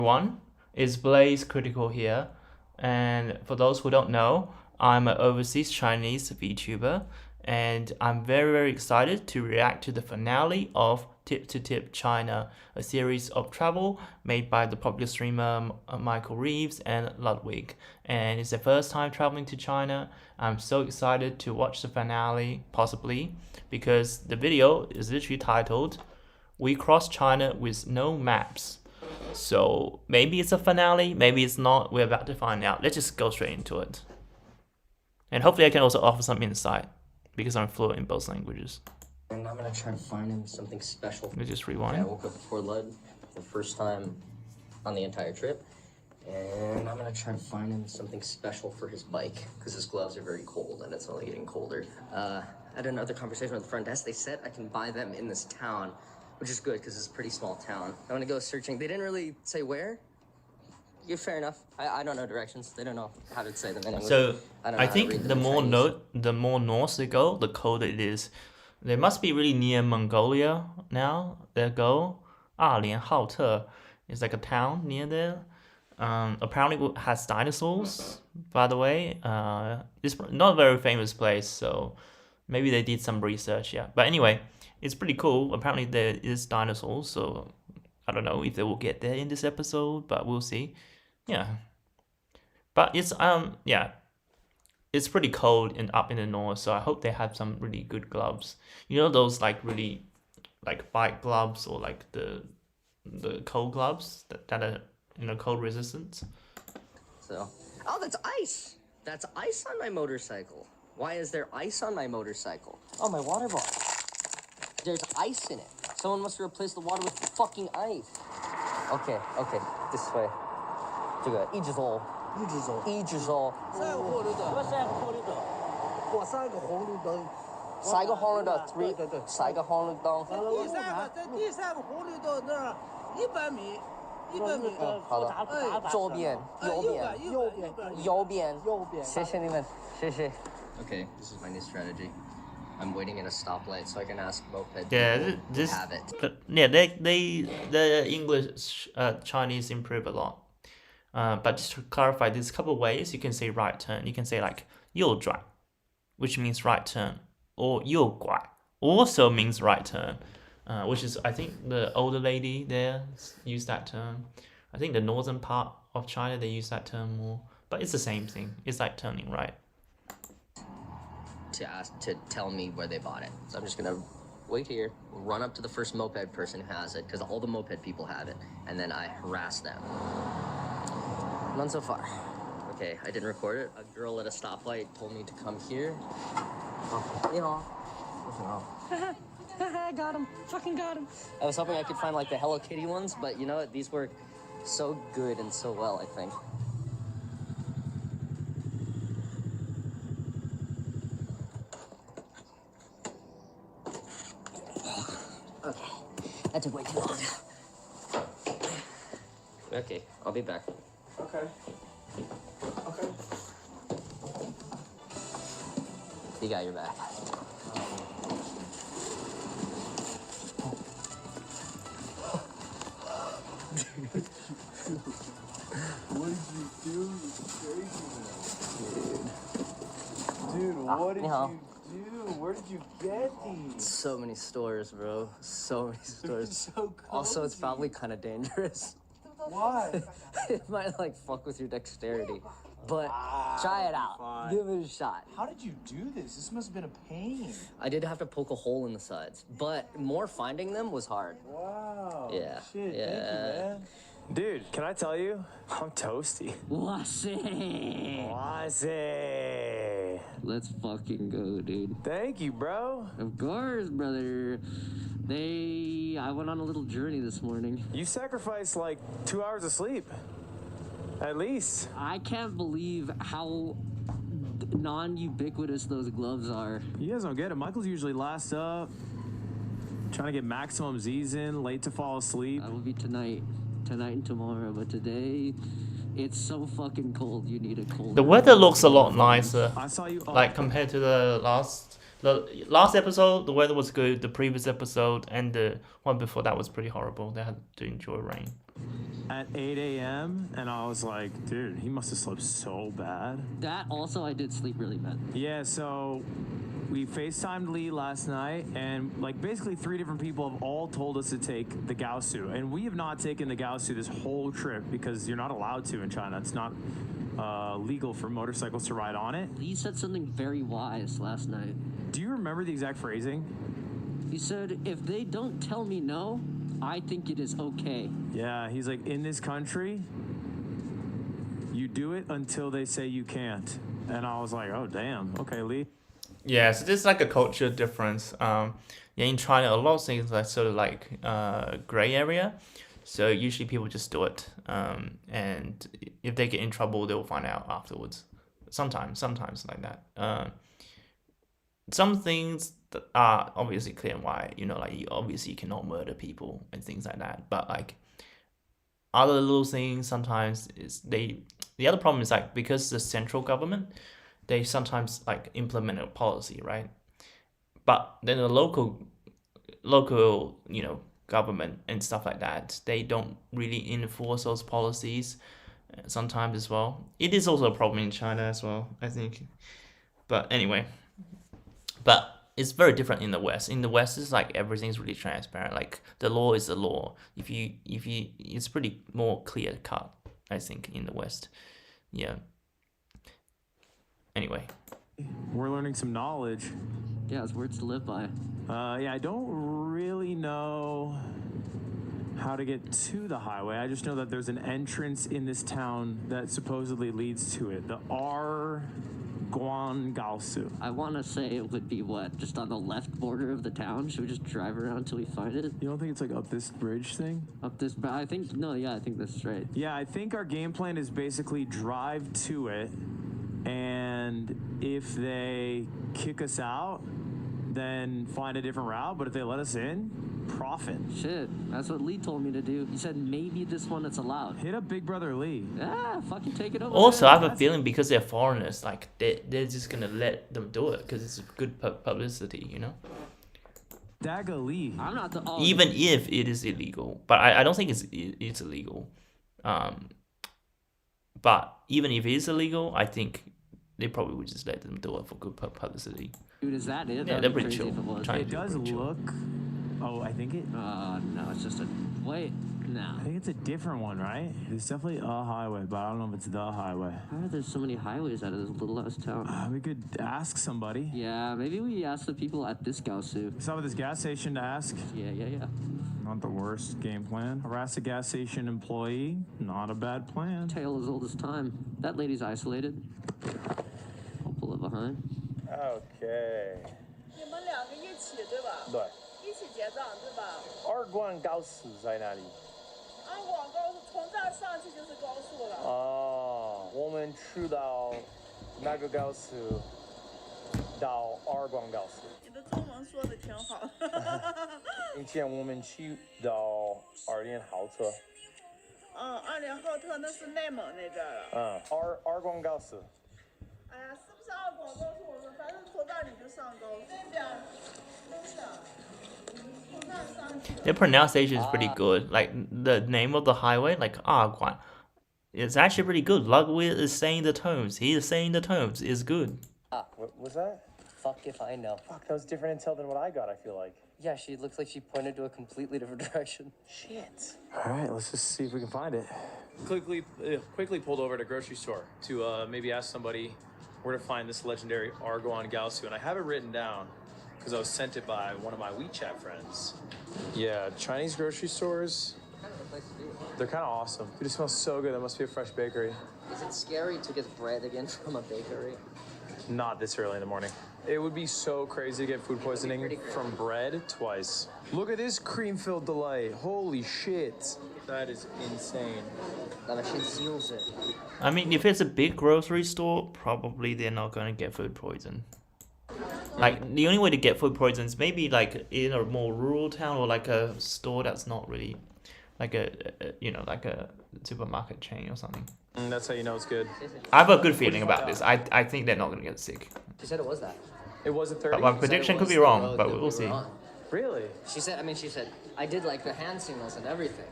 One is Blaze Critical here, and for those who don't know, I'm an overseas Chinese VTuber, and I'm very excited to react to the finale of Tip to Tip China, a series of travel made by the popular streamer Michael Reeves and Ludwig. And it's their first time traveling to China. I'm so excited to watch the finale, possibly, because the video is literally titled, "We Cross China with No Maps." So maybe it's a finale, maybe it's not. We're about to find out. Let's just go straight into it. And hopefully I can also offer some insight because I'm fluent in both languages. And I'm gonna try to find him something special. Let me just rewind. I woke up before Lud for the first time on the entire trip. And I'm gonna try to find him something special for his bike because his gloves are very cold and it's only getting colder. I had another conversation with the front desk. They said I can buy them in this town, which is good because it's a pretty small town. I'm gonna go searching. They didn't really say where. Yeah, fair enough. I don't know directions. They don't know how to say them in English. So I think the more north they go, the colder it is. They must be really near Mongolia now. They go. Lianhaote is like a town near there. Apparently it has dinosaurs, by the way. It's not a very famous place, so maybe they did some research, yeah. But anyway, it's pretty cool. Apparently there is dinosaurs, so I don't know if they will get there in this episode, but we'll see. Yeah. But it's it's pretty cold up in the north, so I hope they have some really good gloves. You know those like really like bike gloves or like the cold gloves that are cold resistant. So, oh, that's ice. That's ice on my motorcycle. Why is there ice on my motorcycle? Oh, my water bottle. There's ice in it. Someone must replace the water with fucking ice. Okay, this way. 这个一直走。赛个红绿灯。我赛个红绿灯。赛个红绿灯 ，3。对。赛个红绿灯。第三个红绿灯那儿100米。100米。好的。左边，右边。谢谢你们，谢谢。Okay, this is my new strategy. I'm waiting at a stoplight so I can ask moped Yeah, this have it. But yeah, the English Chinese improve a lot. But just to clarify, there's a couple of ways you can say right turn. You can say like 右转, which means right turn, or 右拐 also means right turn, which is, I think the older lady there used that term. I think the northern part of China they use that term more, but it's the same thing. It's like turning right. To tell me where they bought it. So I'm just gonna wait here, run up to the first moped person who has it, because all the moped people have it, and then I harass them. None so far. Okay, I didn't record it. A girl at a stoplight told me to come here. Oh, I got him. Fucking got him. I was hoping I could find like the Hello Kitty ones, but you know what? These work so good and so well, I think. Okay, that took way too long. Okay, I'll be back. Okay. You got your back. What did you do? You crazy man. Dude, what did you do? Where did you get these? So many stores, bro. So many stores. So Also, it's probably kind of dangerous. Why? It might like fuck with your dexterity, but try it out. Fine. Give it a shot. How did you do this? This must have been a pain. I did have to poke a hole in the sides, but more finding them was hard. Wow. Yeah. Shit, Yeah. thank you, man. Dude, can I tell you? I'm toasty. Let's fucking go, dude. Thank you, bro. Of course, brother. I went on a little journey this morning. You sacrificed like 2 hours of sleep. At least. I can't believe how non-ubiquitous those gloves are. You guys don't get it. Michael's usually last up, trying to get maximum Z's in, late to fall asleep. That will be tonight and tomorrow, but today it's so fucking cold. You need a cold. The weather looks a lot nicer. I saw you. Like compared to the last episode, the weather was good. The previous episode and the one before that was pretty horrible. They had to enjoy rain. at 8 a.m. and I was like, dude, he must have slept so bad. That also, I did sleep really bad. Yeah, so we FaceTimed Lee last night, and like basically 3 different people have all told us to take the Gaosu, and we have not taken the Gaosu this whole trip because you're not allowed to in China. It's not legal for motorcycles to ride on it. Lee said something very wise last night. Do you remember the exact phrasing? He said, if they don't tell me no, I think it is okay. Yeah, he's like, in this country, you do it until they say you can't. And I was like, oh, damn. Okay, Lee. Yeah, so there's like a culture difference. Yeah, in China, a lot of things are sort of like gray area. So usually people just do it. And if they get in trouble, they'll find out afterwards. Sometimes like that. Some things that are obviously clear and white, you know, like you obviously cannot murder people and things like that. But like other little things, sometimes the other problem is like because the central government, they sometimes like implement a policy, right? But then the local, you know, government and stuff like that, they don't really enforce those policies sometimes as well. It is also a problem in China as well, I think. But anyway. But it's very different in the West. In the West, it's like everything's really transparent. Like the law is the law. It's pretty more clear cut, I think, in the West. Yeah. Anyway. We're learning some knowledge. Yeah, it's words to live by. Yeah, I don't really know how to get to the highway. I just know that there's an entrance in this town that supposedly leads to it. The Guangaosu. I want to say it would be what? Just on the left border of the town? Should we just drive around until we find it? You don't think it's like up this bridge thing? Up this, but I think, no, yeah, I think that's straight. Yeah, I think our game plan is basically drive to it, and if they kick us out, then find a different route, but if they let us in, profit. Shit, that's what Lee told me to do. He said maybe this one it's allowed. Hit up Big Brother Lee. Yeah, fucking take it over. Also, there. I have a feeling because they're foreigners, like they're just gonna let them do it because it's good publicity, you know. Dagga Lee. I'm not the Even if it is illegal, but I don't think it's illegal. But even if it is illegal, I think they probably would just let them do it for good publicity. Dude, is that it? Yeah, That'd they're be pretty crazy chill. if it was. China It does pretty chill. look. Oh, I think it. No, it's just a wait. No. I think it's a different one, right? It's definitely a highway, but I don't know if it's the highway. How are there so many highways out of this little ass town? We could ask somebody. Yeah, maybe we ask the people at this Gaosu. Stop at this gas station to ask. Yeah. Not the worst game plan. Harass a gas station employee. Not a bad plan. Tale as old as time. That lady's isolated. I'll pull it behind. Okay. 你们两个一起对吧？对。一起结账对吧？二冠高速在哪里？安广高速从这儿上去就是高速了。哦，我们去到那个高速，到二冠高速。你的中文说的挺好。以前我们去到二连浩特。二连浩特那是内蒙那边了。二冠高速。哎呀，是不是二广高速？我们反正从这儿你就上高速。那边都是。 Their pronunciation is pretty good. Like the name of the highway, like Guan, it's actually pretty good. Ludwig is saying the tones. He is saying the tones. It's good. What was that? Fuck if I know. Fuck, that was different intel than what I got, I feel like. Yeah, she looks like she pointed to a completely different direction. Shit. All right, let's just see if we can find it. Quickly pulled over at a grocery store to maybe ask somebody where to find this legendary Argon Gaosu, and I have it written down because I was sent it by one of my WeChat friends. Yeah, Chinese grocery stores, they're kind of awesome. Dude, it smells so good. That must be a fresh bakery. Is it scary to get bread again from a bakery? Not this early in the morning. It would be so crazy to get food poisoning from bread twice. Look at this cream-filled delight. Holy shit. That is insane. That machine seals it. I mean, if it's a big grocery store, probably they're not gonna get food poison. Like the only way to get food poison is maybe like in a more rural town or like a store that's not really like a like a supermarket chain or something. That's how you know it's good. I have a good feeling about this. I think they're not gonna get sick. She said it was that. It was a 30? But my prediction could be wrong, but we'll see. Really? She said, I did like the hand signals and everything.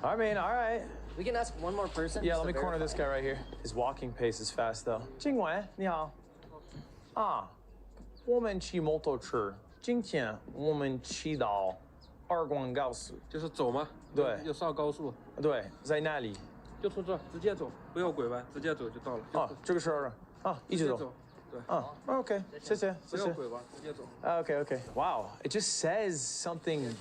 I mean, all right. We can ask one more person. Yeah, just let to me corner this verify. guy right here. His walking pace is fast, though. 今晚你好。啊，我们骑摩托车。今天我们骑到二广高速。就是走吗？对要上高速，对，在那里。就从这直接走，不要拐弯，直接走就到了。啊，这个是啊，一直走。对。啊，OK，谢谢，谢谢。不要拐弯，直接走。Okay. Wow, it just says something.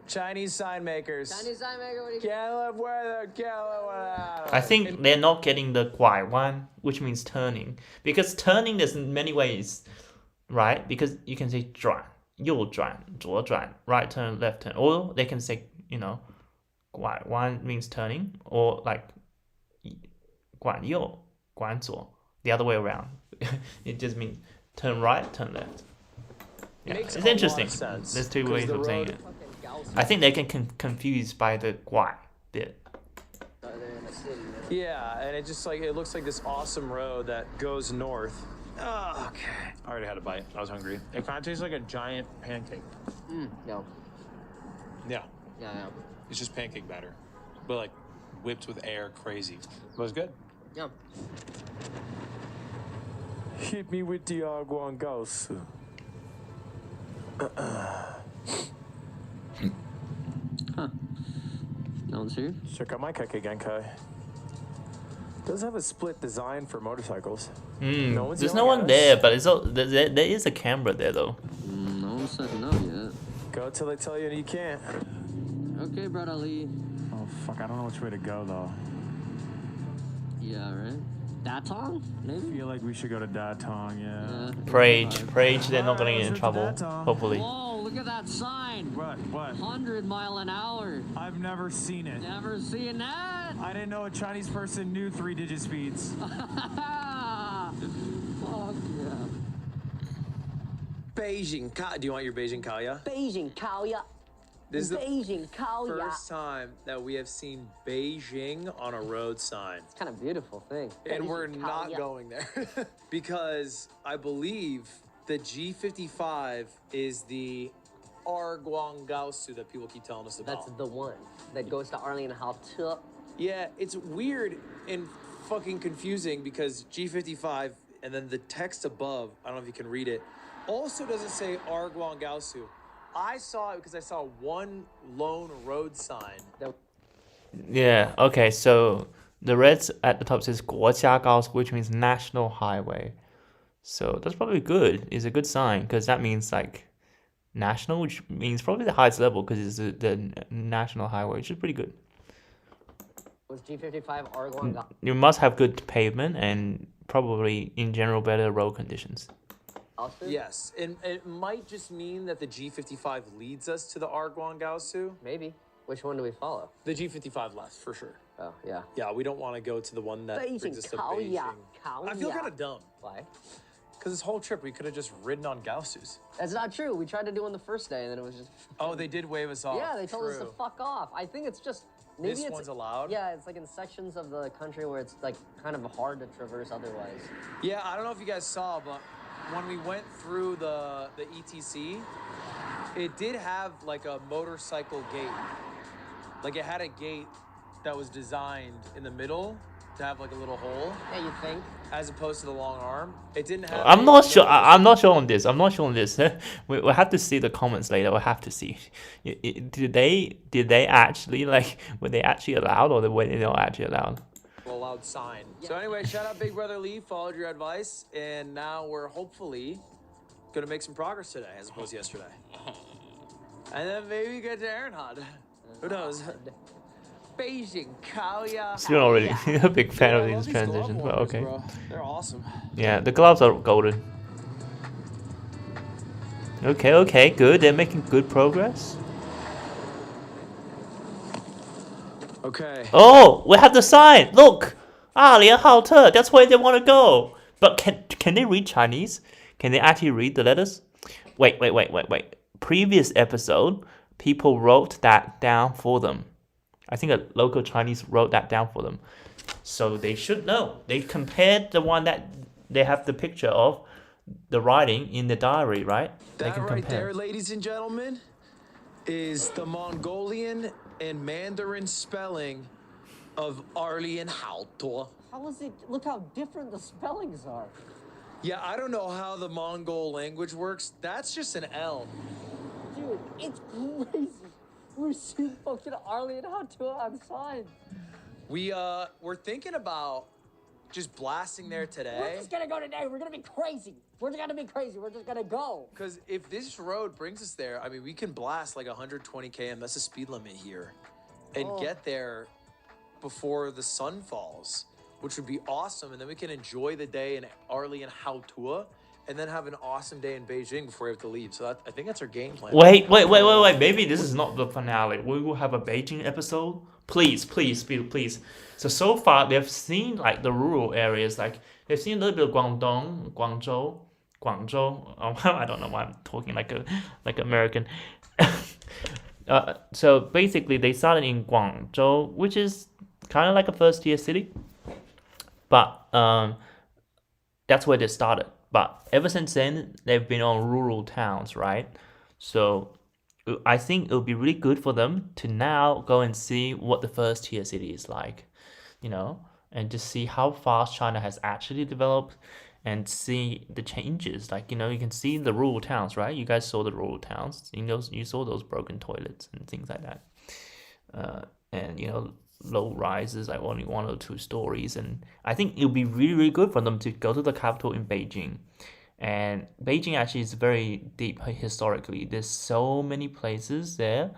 Chinese sign makers. Chinese sign maker, what do you Can't live where they can't live without. I think they're not getting the 拐弯, which means turning. Because turning there's many ways, right? Because you can say 转,右转,左转, right turn, left turn. Or they can say, 拐弯 means turning. Or like 拐右,拐左. The other way around. It just means turn right, turn left. Yeah, Makes it's a lot interesting. of sense, There's two 'cause ways the of saying road- it. I think they get confused by the 拐 bit. They're in a city. Yeah, and it looks like this awesome road that goes north. Oh, okay. I already had a bite. I was hungry. It kind of tastes like a giant pancake. No. Yeah, Yeah. it's just pancake batter, but like whipped with air, crazy. But it's good. Yeah. Hit me with the Aguan Gauss. No one's here? Check out my Keke Genkai. Does have a split design for motorcycles. No one's There's no yelling one at there, us. but there is a camera there though. No one's setting up yet. Go till they tell you you can't. Okay, brother Lee. Oh, fuck. I don't know which way to go, though. Yeah, right? Datong? I Maybe? feel like we should go to Datong, yeah. Prage, they're not gonna get in Alright, trouble, let's do that, Tom. hopefully. Whoa, look at that sign! What? 100 mile an hour. I've never seen it. Never seen that? I didn't know a Chinese person knew 3-digit speeds. Fuck yeah. Beijing. Do you want your Beijing Kaya? Beijing 烤鸭. This is the Beijing 烤鸭. first time that we have seen Beijing on a road sign. It's kind of beautiful thing. And we're Beijing not 烤鸭. going there because I believe the G55 is the Arguangausu that people keep telling us about. That's the one that goes to Arlene Haltup. Yeah, it's weird and fucking confusing because G55 and then the text above, I don't know if you can read it, also doesn't say Arguangausu. I saw it because I saw one lone road sign. Yeah, okay, so the red at the top says 国家高速, which means national highway. So that's probably good. It's a good sign because that means like national, which means probably the highest level because it's the national highway, which is pretty good. Was G55 Argon? You must have good pavement and probably in general better road conditions. Yes, and it might just mean that the G55 leads us to the Arguangausu. Maybe. Which one do we follow? The G55 left, for sure. Oh, yeah. Yeah, we don't want to go to the one that brings us to Beijing. I feel kind of dumb. Why? Because this whole trip, we could have just ridden on Gausus. That's not true. We tried to do one the first day, and then it was just... Oh, they did wave us off. Yeah, they told us to fuck off. I think it's just... Maybe This it's, one's allowed? Yeah, it's like in sections of the country where it's like kind of hard to traverse otherwise. Yeah, I don't know if you guys saw, but when we went through the ETC, it did have like a motorcycle gate. Like it had a gate that was designed in the middle to have like a little hole. Yeah, you think? As opposed to the long arm. It didn't have... I'm not sure. I'm not sure on this. We'll have to see the comments later. We'll have to see. Did they actually were they actually allowed or were they not actually allowed? Allowed sign. So anyway, shout out Big Brother Lee, followed your advice, and now we're hopefully gonna make some progress today as opposed to yesterday. And then maybe get to Ehrenhard. Who knows? Beijing, Kaoya. Still not really a big fan of these transitions, but okay. Bro. They're awesome. Yeah, the gloves are golden. Okay, good. They're making good progress. Okay. Oh, we have the sign. Look, 二连浩特. That's where they want to go. But can they read Chinese? Can they actually read the letters? Wait. Previous episode, people wrote that down for them. I think a local Chinese wrote that down for them. So they should know. They compared the one that they have the picture of, the writing in the diary, right? They That can right compare. there, ladies and gentlemen, is the Mongolian and Mandarin spelling of Arlienhautor. How is it? Look how different the spellings are. Yeah, I don't know how the Mongol language works. That's just an L. Dude, it's crazy. We're seeing fucking Arlie and Hatua on signs. We're thinking about just blasting there today. We're just gonna go today. We're gonna be crazy. We're gonna be crazy. We're just gonna go. Because if this road brings us there, I mean, we can blast like 120 km. That's the speed limit here. And get there before the sun falls, which would be awesome. And then we can enjoy the day in Arlie and Haotua, and then have an awesome day in Beijing before we have to leave. So I think that's our game plan. Wait. Maybe this is not the finale. We will have a Beijing episode. Please. So far, they've seen like the rural areas. Like they've seen a little bit of Guangdong, Guangzhou. I don't know why I'm talking like American. So basically, they started in Guangzhou, which is kind of like a first-tier city. But that's where they started. But ever since then, they've been on rural towns, right? So I think it would be really good for them to now go and see what the first-tier city is like, and just see how fast China has actually developed and see the changes. Like, you can see the rural towns, right? You guys saw the rural towns. You saw those broken toilets and things like that. And, low rises, like only 1 or 2 stories. And I think it'll be really, really good for them to go to the capital in Beijing. And Beijing actually is very deep historically. There's so many places there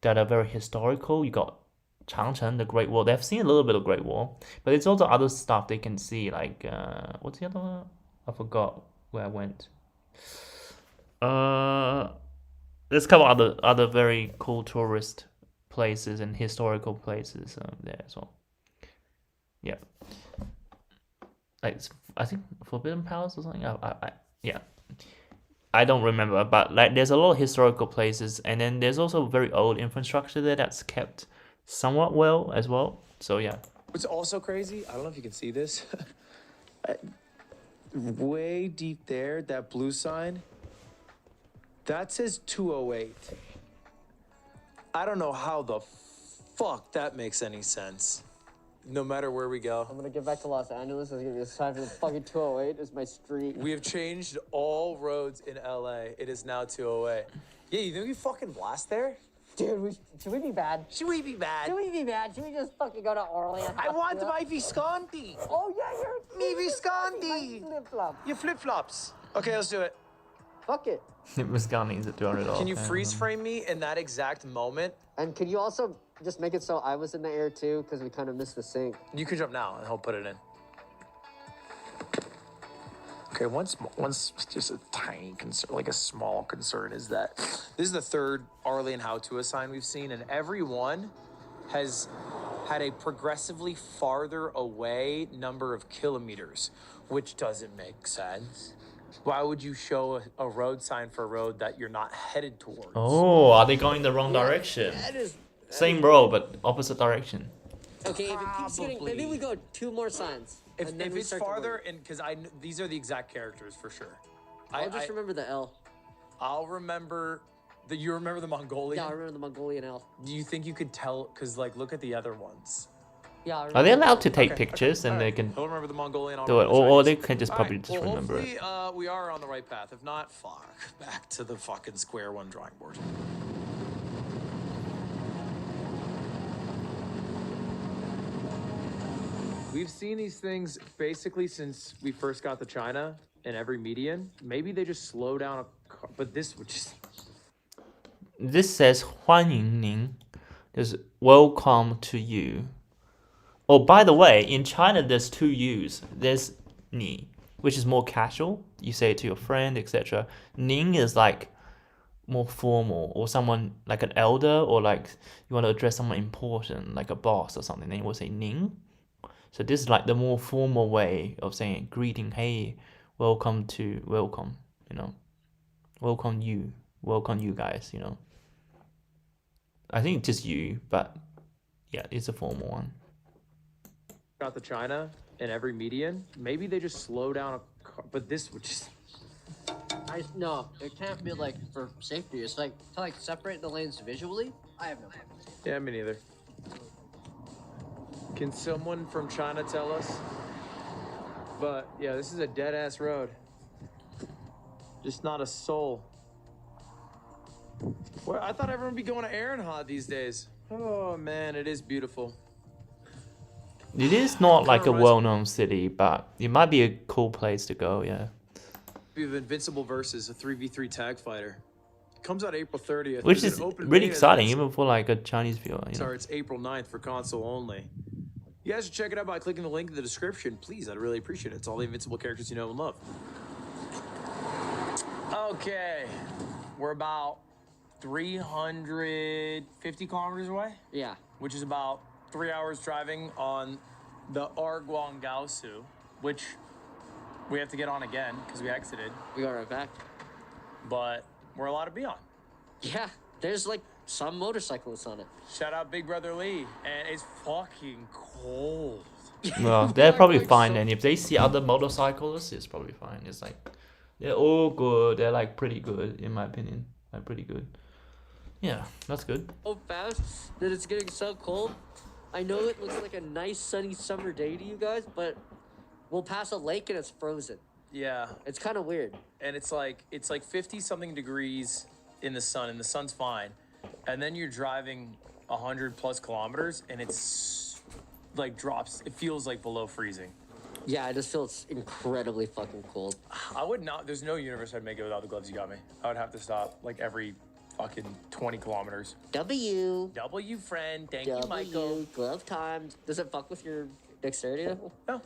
that are very historical. You got Changcheng, the Great Wall. They've seen a little bit of Great Wall, but there's also other stuff they can see. Like what's the other one? I forgot where I went. There's a couple other very cool tourist places and historical places there as well. Yeah, like I think Forbidden Palace or something. I don't remember, but like there's a lot of historical places, and then there's also very old infrastructure there that's kept somewhat well as well. So yeah. What's also crazy, I don't know if you can see this. Way deep there, that blue sign, that says 208. I don't know how the fuck that makes any sense. No matter where we go. I'm gonna get back to Los Angeles. It's gonna be a sign for the fucking 208 is my street. We have changed all roads in LA. It is now 208. Yeah, you think we fucking blast there? Dude, should we be bad? Should we be bad? Should we be bad? Should we just fucking go to Orleans? I want my Visconti. Oh yeah, you're Me Visconti. flip flop. Your flip-flops. Okay, let's do it. Fuck it. Visconti's at $200. Can you freeze frame me in that exact moment? And can you also just make it so I was in the air too, because we kind of missed the sync? You can jump now, and he'll put it in. Okay, once just a tiny concern, like a small concern, is that this is the third Arlie and Haotua sign we've seen, and every one has had a progressively farther away number of kilometers, which doesn't make sense. Why would you show a road sign for a road that you're not headed towards? Oh, are they going the wrong direction? Same road, but opposite direction. Okay, if it keeps getting, maybe we go 2 more signs. If it's farther, and because these are the exact characters for sure. I'll just remember the L. I'll remember you remember the Mongolian? Yeah, I remember the Mongolian L. Do you think you could tell? Because like, look at the other ones. Yeah. Are they allowed to take pictures and they can He'll remember the Mongolian. do it, or they can just probably just well, remember it? hopefully, we are on the right path. If not, fuck, back to the fucking square one drawing board. We've seen these things basically since we first got to China in every median. Maybe they just slow down a car, but this would just... This says 欢迎您. There's welcome to you. Oh, by the way, in China there's 2 U's. There's 你, which is more casual. You say it to your friend, etc. 您 is like more formal, or someone like an elder, or like you want to address someone important, like a boss or something. Then you will say 您. So this is like the more formal way of saying greeting. Hey, welcome, welcome you guys. I think just you, but yeah, it's a formal one. Got to China in every median. Maybe they just slow down a car, but this would just... No, it can't be like for safety. It's like to like separate the lanes visually. I have no problem. Yeah, me neither. Can someone from China tell us? But yeah, this is a dead ass road. Just not a soul. Well, I thought everyone would be going to Ehrenhard these days. Oh man, it is beautiful. It is not like a reminds me- well-known city, but it might be a cool place to go. Yeah. We have Invincible versus a 3v3 tag fighter. Comes out April 30th. Which There's is an open really beta exciting, that's- even for like a Chinese viewer. You know? Sorry, it's April 9th for console only. You guys should check it out by clicking the link in the description. Please, I'd really appreciate it. It's all the Invincible characters you know and love. Okay, we're about 350 kilometers away, Yeah. which is about 3 hours driving on the Arguang Gaosu, which we have to get on again because we exited, We got right back. but we're allowed to be on. Yeah. There's like some motorcyclists on it. Shout out Big Brother Lee, and it's fucking cold. Well, they're Are probably like fine, so- and if they see other motorcyclists, it's probably fine. It's like they're all good. They're like pretty good, in my opinion. Like pretty good. Yeah, that's good. So fast that it's getting so cold. I know it looks like a nice sunny summer day to you guys, but we'll pass a lake and it's frozen. Yeah, It's kind of weird. and it's like 50 something degrees in the sun, and the sun's fine, and then you're driving 100 plus kilometers, and it's like drops. It feels like below freezing. Yeah, I just feel it's incredibly fucking cold. I would not. There's no universe I'd make it without the gloves you got me. I would have to stop like every fucking 20 kilometers. W. W friend, thank you, Michael. W. Glove time. Does it fuck with your dexterity? No.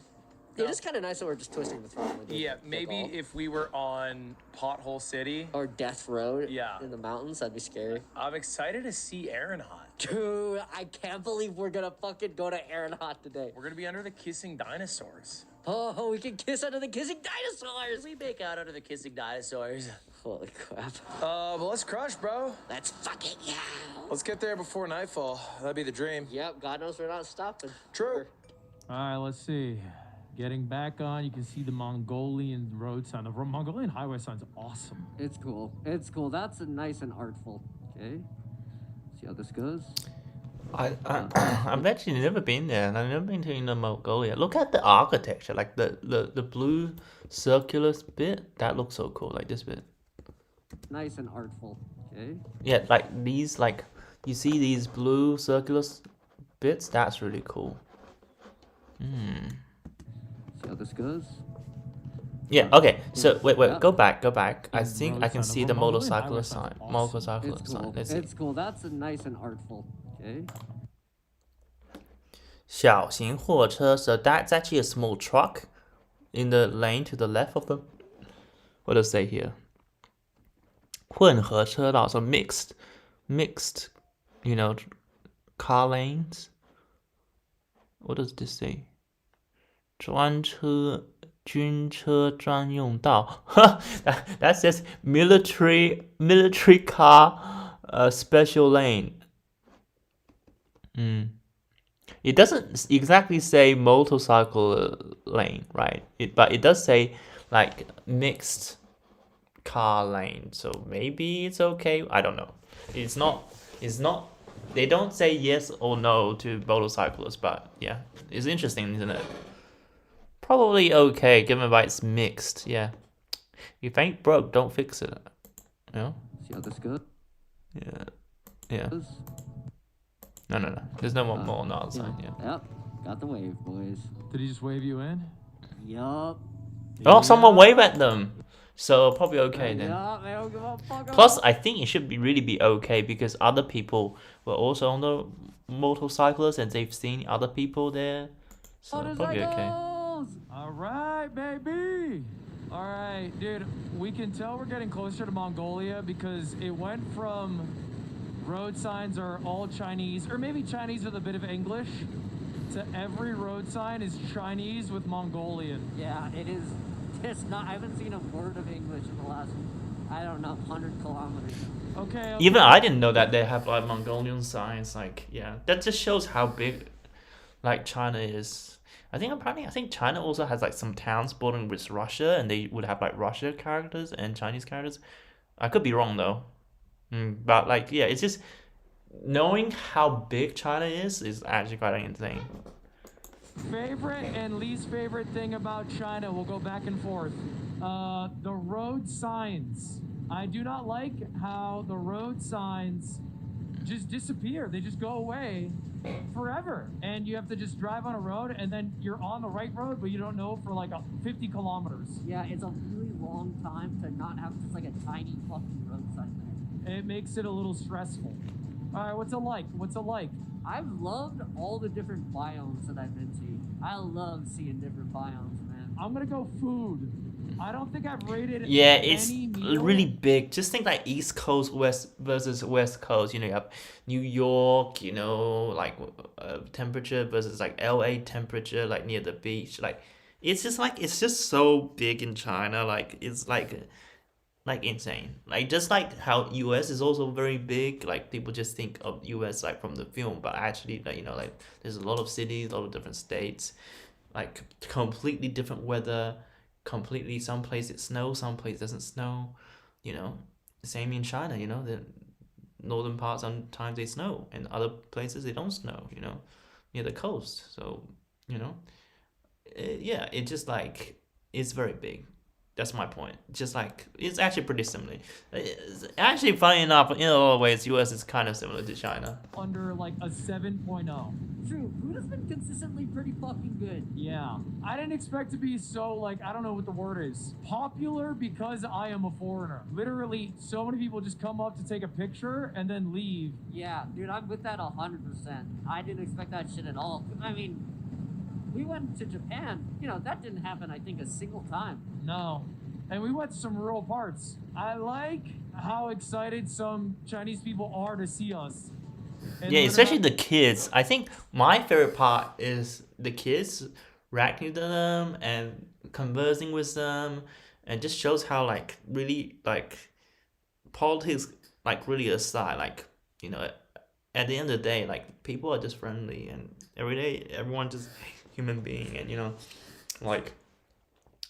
It is kind of nice that we're just twisting the throttle. when we Yeah, get maybe off. if we were on Pothole City. Or Death Road. Yeah. In the mountains, that'd be scary. I'm excited to see Ehrenhard. Dude, I can't believe we're gonna fucking go to Ehrenhard today. We're gonna be under the kissing dinosaurs. Oh, we can kiss under the kissing dinosaurs. We make out under the kissing dinosaurs. Holy crap. But let's crush, bro. Let's fucking yeah. Let's get there before nightfall. That'd be the dream. Yep, God knows we're not stopping. True. All right, let's see. Getting back on, you can see the Mongolian road sign. The Mongolian highway sign's awesome. It's cool. It's cool. That's nice and artful. Okay. See how this goes. I've actually never been there, and I've never been to Inner Mongolia. Look at the architecture, like the blue circular bit. That looks so cool, like this bit. Nice and artful. Okay. Yeah, like these, like you see these blue circular bits. That's really cool. See how this goes. Yeah. Okay. So wait. Yeah. Go back. I The think road I can sign, see the the Mongolian highway motorcyclist sign's sign. awesome. Motorcyclist It's sign. cool. Let's see. It's cool. That's nice and artful. Okay. 小型货车. So that's actually a small truck in the lane to the left of them. What does it say here? 混合车道. So mixed, you know, car lanes. What does this say? 专车军车专用道. That says military car special lane. It doesn't exactly say motorcycle lane, right? But it does say like mixed car lane. So maybe it's okay. I don't know. It's not. They don't say yes or no to motorcyclists, but yeah, it's interesting, isn't it? Probably okay, given by it's mixed. Yeah. If ain't broke, don't fix it. You know? See how this goes. Yeah. No. There's no more on the other side. Yeah. Yep. Got the wave, boys. Did he just wave you in? Yup. Oh, someone wave at them. So probably okay then. Yup, they don't give a fuck. Plus, I think it should really be okay because other people were also on the motorcyclists and they've seen other people there. So probably okay. All right, baby. All right, dude. We can tell we're getting closer to Mongolia because it went from road signs are all Chinese, or maybe Chinese with a bit of English, to every road sign is Chinese with Mongolian. Yeah, it is. It's not. I haven't seen a word of English in the last, I don't know, 100 kilometers. Okay. Even I didn't know that they have like Mongolian signs. Like, yeah, that just shows how big, like, China is. I think China also has like some towns bordering with Russia, and they would have like Russia characters and Chinese characters. I could be wrong though. But like, yeah, it's just knowing how big China is actually quite insane. Favorite and least favorite thing about China, we'll go back and forth. The road signs. I do not like how the road signs just disappear. They just go away forever. And you have to just drive on a road and then you're on the right road, but you don't know for like 50 kilometers. Yeah, it's a really long time to not have just like a tiny fucking road sign there. It makes it a little stressful. All right, what's it like? What's it like? I've loved all the different biomes that I've been to. I love seeing different biomes, man. I'm gonna go food. I don't think I've rated Yeah, it's any meal. really big. Just think like East Coast West versus West Coast. You know, you have New York, you know, like temperature versus like LA temperature, like near the beach. Like it's just so big in China. Like it's like insane. Like just like how US is also very big. Like people just think of US like from the film, but actually like, you know, like there's a lot of cities, a lot of different states, like completely different weather. Completely, some place it snows, some place doesn't snow. You know, same in China. You know, the northern parts sometimes they snow, and other places they don't snow. You know, near the coast. So you know, yeah, it just like it's very big. That's my point. Just like it's actually pretty similar. It's actually, funny enough, in a lot of ways, US is kind of similar to China. Under like a 7.0. True, food has been consistently pretty fucking good. Yeah. I didn't expect to be so, like, I don't know what the word is. Popular because I am a foreigner. Literally, so many people just come up to take a picture and then leave. Yeah, dude, I'm with that 100%. I didn't expect that shit at all. I mean, we went to Japan. You know, that didn't happen, I think, a single time. No. And we went to some rural parts. I like how excited some Chinese people are to see us. And Yeah, learn especially about- the kids. I think my favorite part is the kids reacting to them and conversing with them, and just shows how like really like politics like really aside, like you know, at the end of the day, like people are just friendly, and every day everyone just human being, and you know, like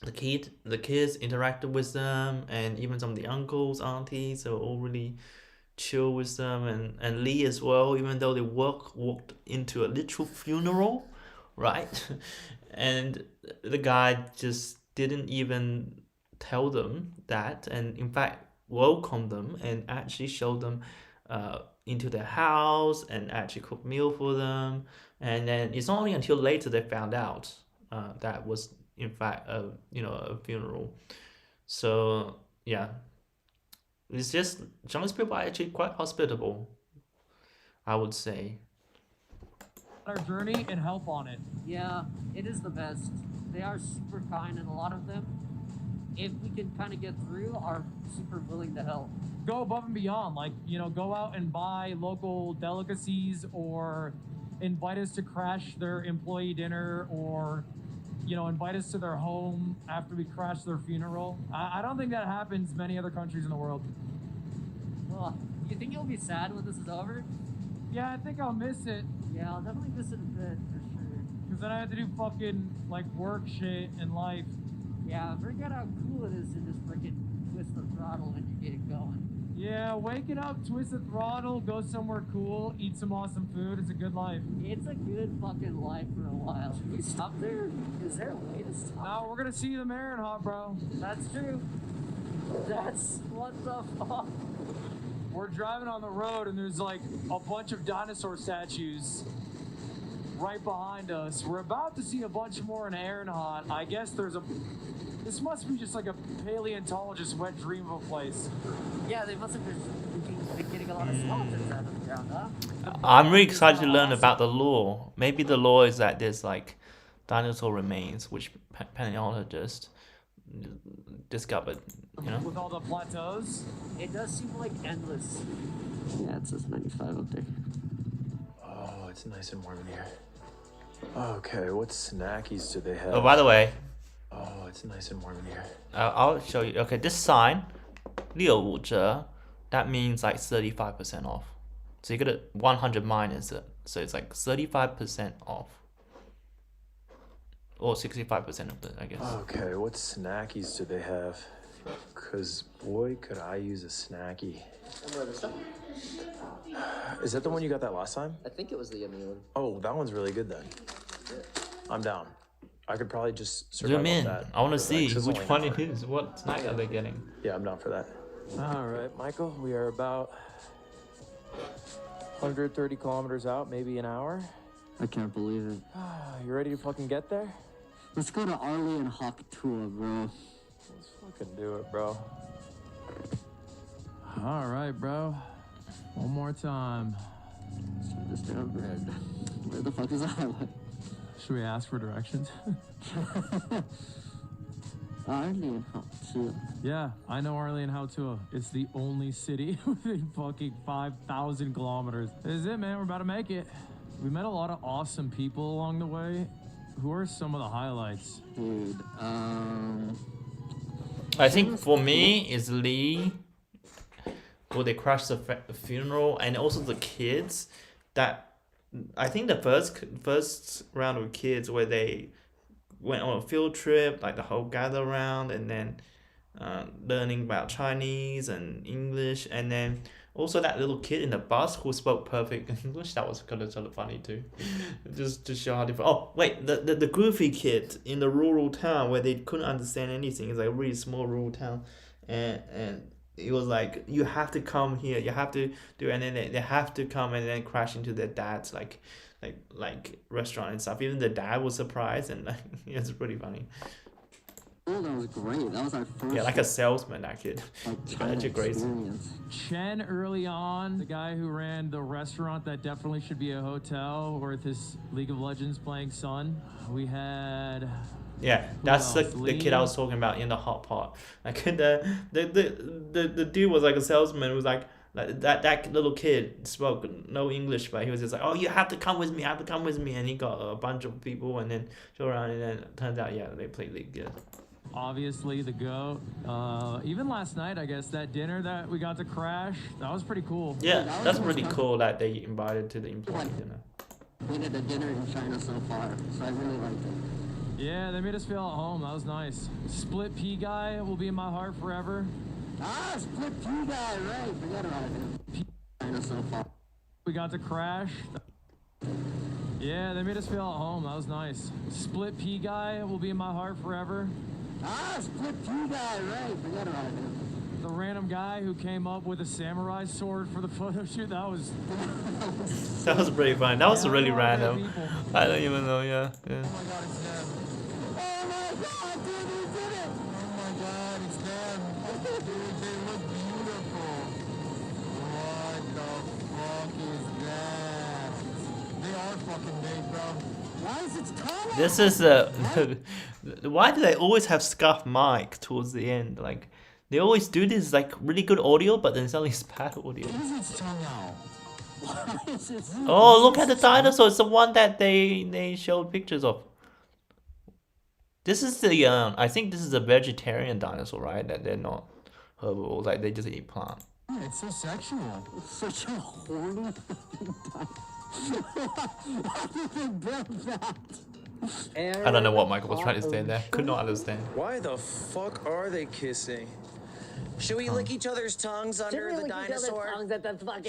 the kids interacted with them, and even some of the uncles, aunties, they were all really chill with them, and Lee as well, even though they walked into a literal funeral, right? And the guy just didn't even tell them that, and in fact welcomed them and actually showed them into their house and actually cooked meal for them. And then it's only until later they found out that was in fact a funeral. So yeah, it's just Chinese people are actually quite hospitable, I would say. our journey and help on it. Yeah, it is the best. They are super kind, and a lot of them, if we can kind of get through, are super willing to help. Go above and beyond, like, you know, go out and buy local delicacies or invite us to crash their employee dinner, or, you know, invite us to their home after we crash their funeral. I don't think that happens many other countries in the world. Well, do you think you'll be sad when this is over? Yeah, I think I'll miss it. Yeah, I'll definitely miss it a bit, for sure. Because then I have to do fucking, like, work shit in life. Yeah, forget how cool it is to just freaking twist the throttle when you get it going. Yeah, waking up, twist the throttle, go somewhere cool, eat some awesome food. It's a good life. It's a good fucking life for a while. Should we stop there? Is there a way to stop? No, we're gonna see the Marinhot, bro. That's true. That's what the fuck. We're driving on the road and there's like a bunch of dinosaur statues right behind us. We're about to see a bunch more in Marinhot. I guess this must be just like a paleontologist's wet dream of a place. Yeah, they must have been getting a lot of skeletons out of the ground, huh? I'm really excited to learn about the lore. Maybe the lore is that there's like dinosaur remains which paleontologists discovered, you know? With all the plateaus. It does seem like endless. Yeah, it says 95 up there. Oh, it's nice and warm in here. Okay, what snackies do they have? Oh, by the way, Oh, it's nice and warm in here. I'll show you. Okay, this sign, 65折, that means like 35% off. So you get it 100 minus it, so it's like 35% off, or 65% of it, I guess. Okay, what snackies do they have? Cause boy, could I use a snacky. And what is that? Is that the one you got that last time? I think it was the yummy one. Oh, that one's really good then. I'm down. I could probably just survive Zoom off in. that. I want to for, like, see sizzling which an one hour. it is. What snack are they getting? Yeah, I'm down for that. All right, Michael, we are about 130 kilometers out, maybe an hour. I can't believe it. You ready to fucking get there? Let's go to Arlie and Hawk tour, bro. Let's fucking do it, bro. All right, bro. One more time. This damn bread. Where the fuck is the highway? Should we ask for directions? Arlie and Hawk tour. Yeah, I know Arlene Hautua. It's the only city within fucking 5,000 kilometers. This is it, man. We're about to make it. We met a lot of awesome people along the way. Who are some of the highlights? Dude, I think for me is Lee. Well, they crashed the funeral, and also the kids. That I think the first round of kids where they went on a field trip, like the whole gather around, and then learning about Chinese and English, and then also that little kid in the bus who spoke perfect English. That was kind of sort of funny too. just to show how different. Oh wait, the goofy kid in the rural town where they couldn't understand anything. It's like a really small rural town, and it was like, you have to come here, you have to do, and then they have to come and then crash into their dad's like restaurant and stuff. Even the dad was surprised, and like, it's pretty funny. oh, that was great. That was our first. Yeah, like a salesman, that kid. Such a great. experience. Chen early on, the guy who ran the restaurant that definitely should be a hotel with his League of Legends playing son. We had Yeah, that's else? the kid I was talking about in the hot pot. Like the dude was like a salesman. Was like that little kid spoke no English, but he was just like, oh, you have to come with me, and he got a bunch of people, and then show around, and then it turns out, yeah, they played really good. obviously the GOAT. Even last night, I guess, that dinner that we got to crash, that was pretty cool. Yeah, that was that's cool really stuff. cool that they invited to the employee dinner. We did a dinner in China so far, so I really liked it. Yeah, they made us feel at home. That was nice. Split pea guy will be in my heart forever. Ah, split pea guy, right? Forgot about it. China so far. We got to crash. Yeah, they made us feel at home. That was nice. Split pea guy will be in my heart forever. Ah, split pea guy, right? Forgot about it. The random guy who came up with a samurai sword for the photo shoot, that was... That was pretty fun. That was Yeah, really I love that random. people. I don't even know. Yeah. Oh my god, it's them. Oh my god, dude, he did it! Oh my god, it's them. Dude, they look beautiful. What the fuck is that? They are fucking big, bro. Why is it Tom? This is why do they always have scuff mic towards the end? Like, they always do this like really good audio, but then suddenly it's bad audio. What is its tongue out? Why is it? Oh, look at the dinosaur! It's the one that they showed pictures of. This is the I think this is a vegetarian dinosaur, right? That they're not herbivores, like they just eat plant. It's so sexual. It's such a horny fucking How did they build that? I don't know what Michael was trying to say there. Could not understand. Why the fuck are they kissing? Should we lick each other's tongues under the dinosaur?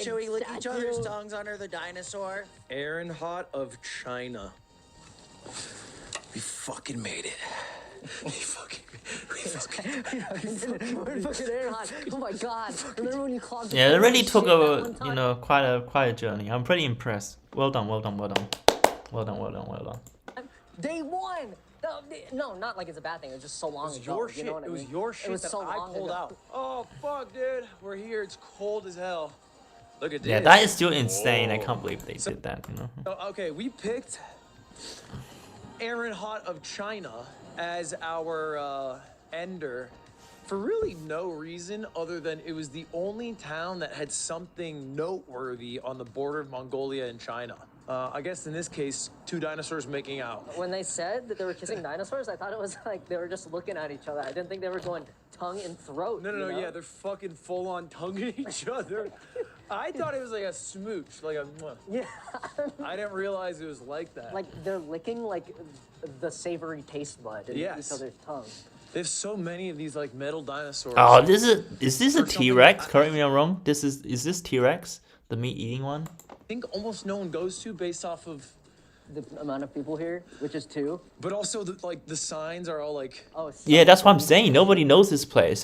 Should we lick each other's tongues under the dinosaur? Aaron Hot of China. We fucking made it. We fucking Oh my god! Remember when you clogged? Yeah, it really took a quite a journey. I'm pretty impressed. Well done. Day one. No, not like it's a bad thing. It was just so long ago. your You shit. know what I It was mean? your shit It was that so I long pulled ago. out. Oh fuck, dude. We're here. It's cold as hell. Look at this. Yeah, that is still insane. I can't believe they did that. You know. Oh, okay, we picked Aaron Hot of China as our ender for really no reason other than it was the only town that had something noteworthy on the border of Mongolia and China. I guess in this case, two dinosaurs making out. When they said that they were kissing dinosaurs, I thought it was like they were just looking at each other. I didn't think they were going tongue and throat. No, you know? yeah, they're fucking full on tonguing each other. I thought it was like a smooch, like a mwah. Yeah. I didn't realize it was like that. Like they're licking like the savory taste bud in Yes. each other's tongue. They have so many of these like metal dinosaurs. Oh, is this a Or something. T-Rex? Correct me if I'm wrong. Is this T-Rex? The meat eating one? I think almost no one goes to based off of, The amount of people here, which is 2. but also the signs are all like. Oh, it's Yeah, that's what I'm saying. Nobody knows this place.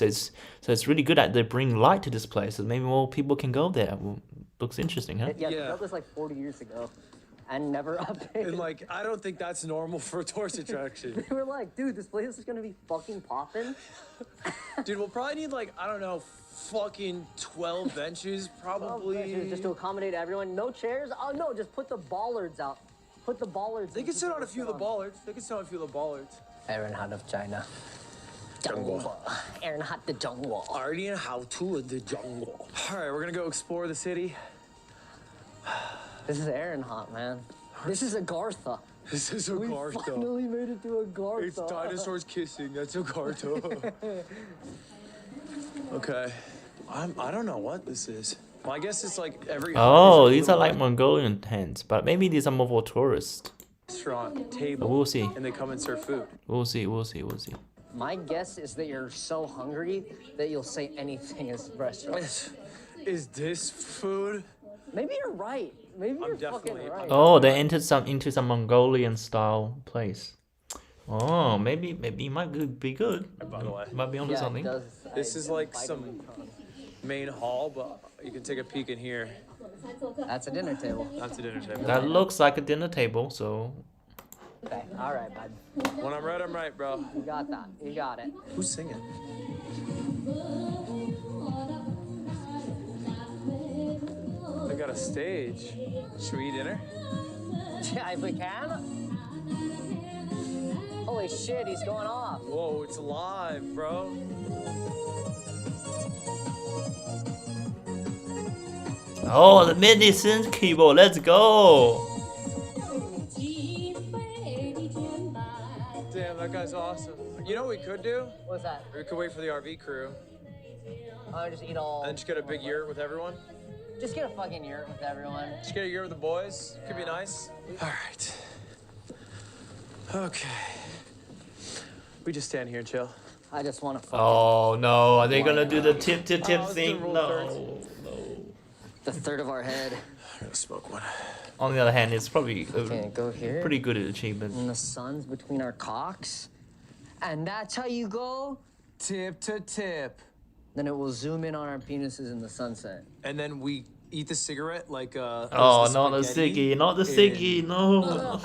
So it's really good that they bring light to this place. So maybe more people can go there. Well, looks interesting, huh? Yeah, they Yeah. built this like 40 years ago, and never updated. And like, I don't think that's normal for a tourist attraction. They were like, dude, this place is gonna be fucking popping. Dude, we'll probably need like, I don't know, fucking 12 benches, probably. Just to accommodate everyone. No chairs. Oh no, just put the bollards out. Put the bollards. They can sit on a few of the bollards. They can sit on a few of the bollards. Ehrenhard of China. Ehrenhard the jungle. Already in how to the jungle. All right, we're gonna go explore the city. This is Ehrenhard, man. This is Agartha. This is a We Gartha. finally made it to Agartha. It's dinosaurs kissing. That's a Gartha. Okay. I don't know what this is. Well, I guess it's like every. Oh, these are like Mongolian tents, but maybe these are more for tourists. Restaurant table. We'll see. And they come and serve food. We'll see. We'll see. We'll see. My guess is that you're so hungry that you'll say anything is restaurant. Is this food? Maybe you're right. Maybe you're fucking definitely- right. Oh, they entered into some Mongolian style place. Oh, maybe it might be good. By the way, Might be onto Yeah, it something. does. this is like some main hall, but you can take a peek in here. That's a dinner table. That's a dinner table. That looks like a dinner table, so Okay, all right, bud. When I'm right, bro. You got that. You got it. Who's singing? They got a stage. Should we eat dinner? Yeah, if we can. Holy shit, he's going off. Whoa, it's live, bro. oh, the MIDI synth keyboard. Let's go. Damn, that guy's awesome. You know what we could do? What's that? We could wait for the RV crew Oh, just eat all. and just get a big yurt with everyone. Just get a fucking yurt with everyone. Just get a yurt with the boys. Could be nice. All right. Okay. We just stand here and chill. I just want to fucking. Oh no, are they gonna do the tip to tip Oh, it's the thing? rule No. The third of our head. I'm gonna smoke one. On the other hand, it's probably Okay, go here. pretty good achievement. And the sun's between our cocks. And that's how you go. Tip to tip. Then it will zoom in on our penises in the sunset. And then we eat the cigarette like Oh, not the ciggy, not the ciggy, no.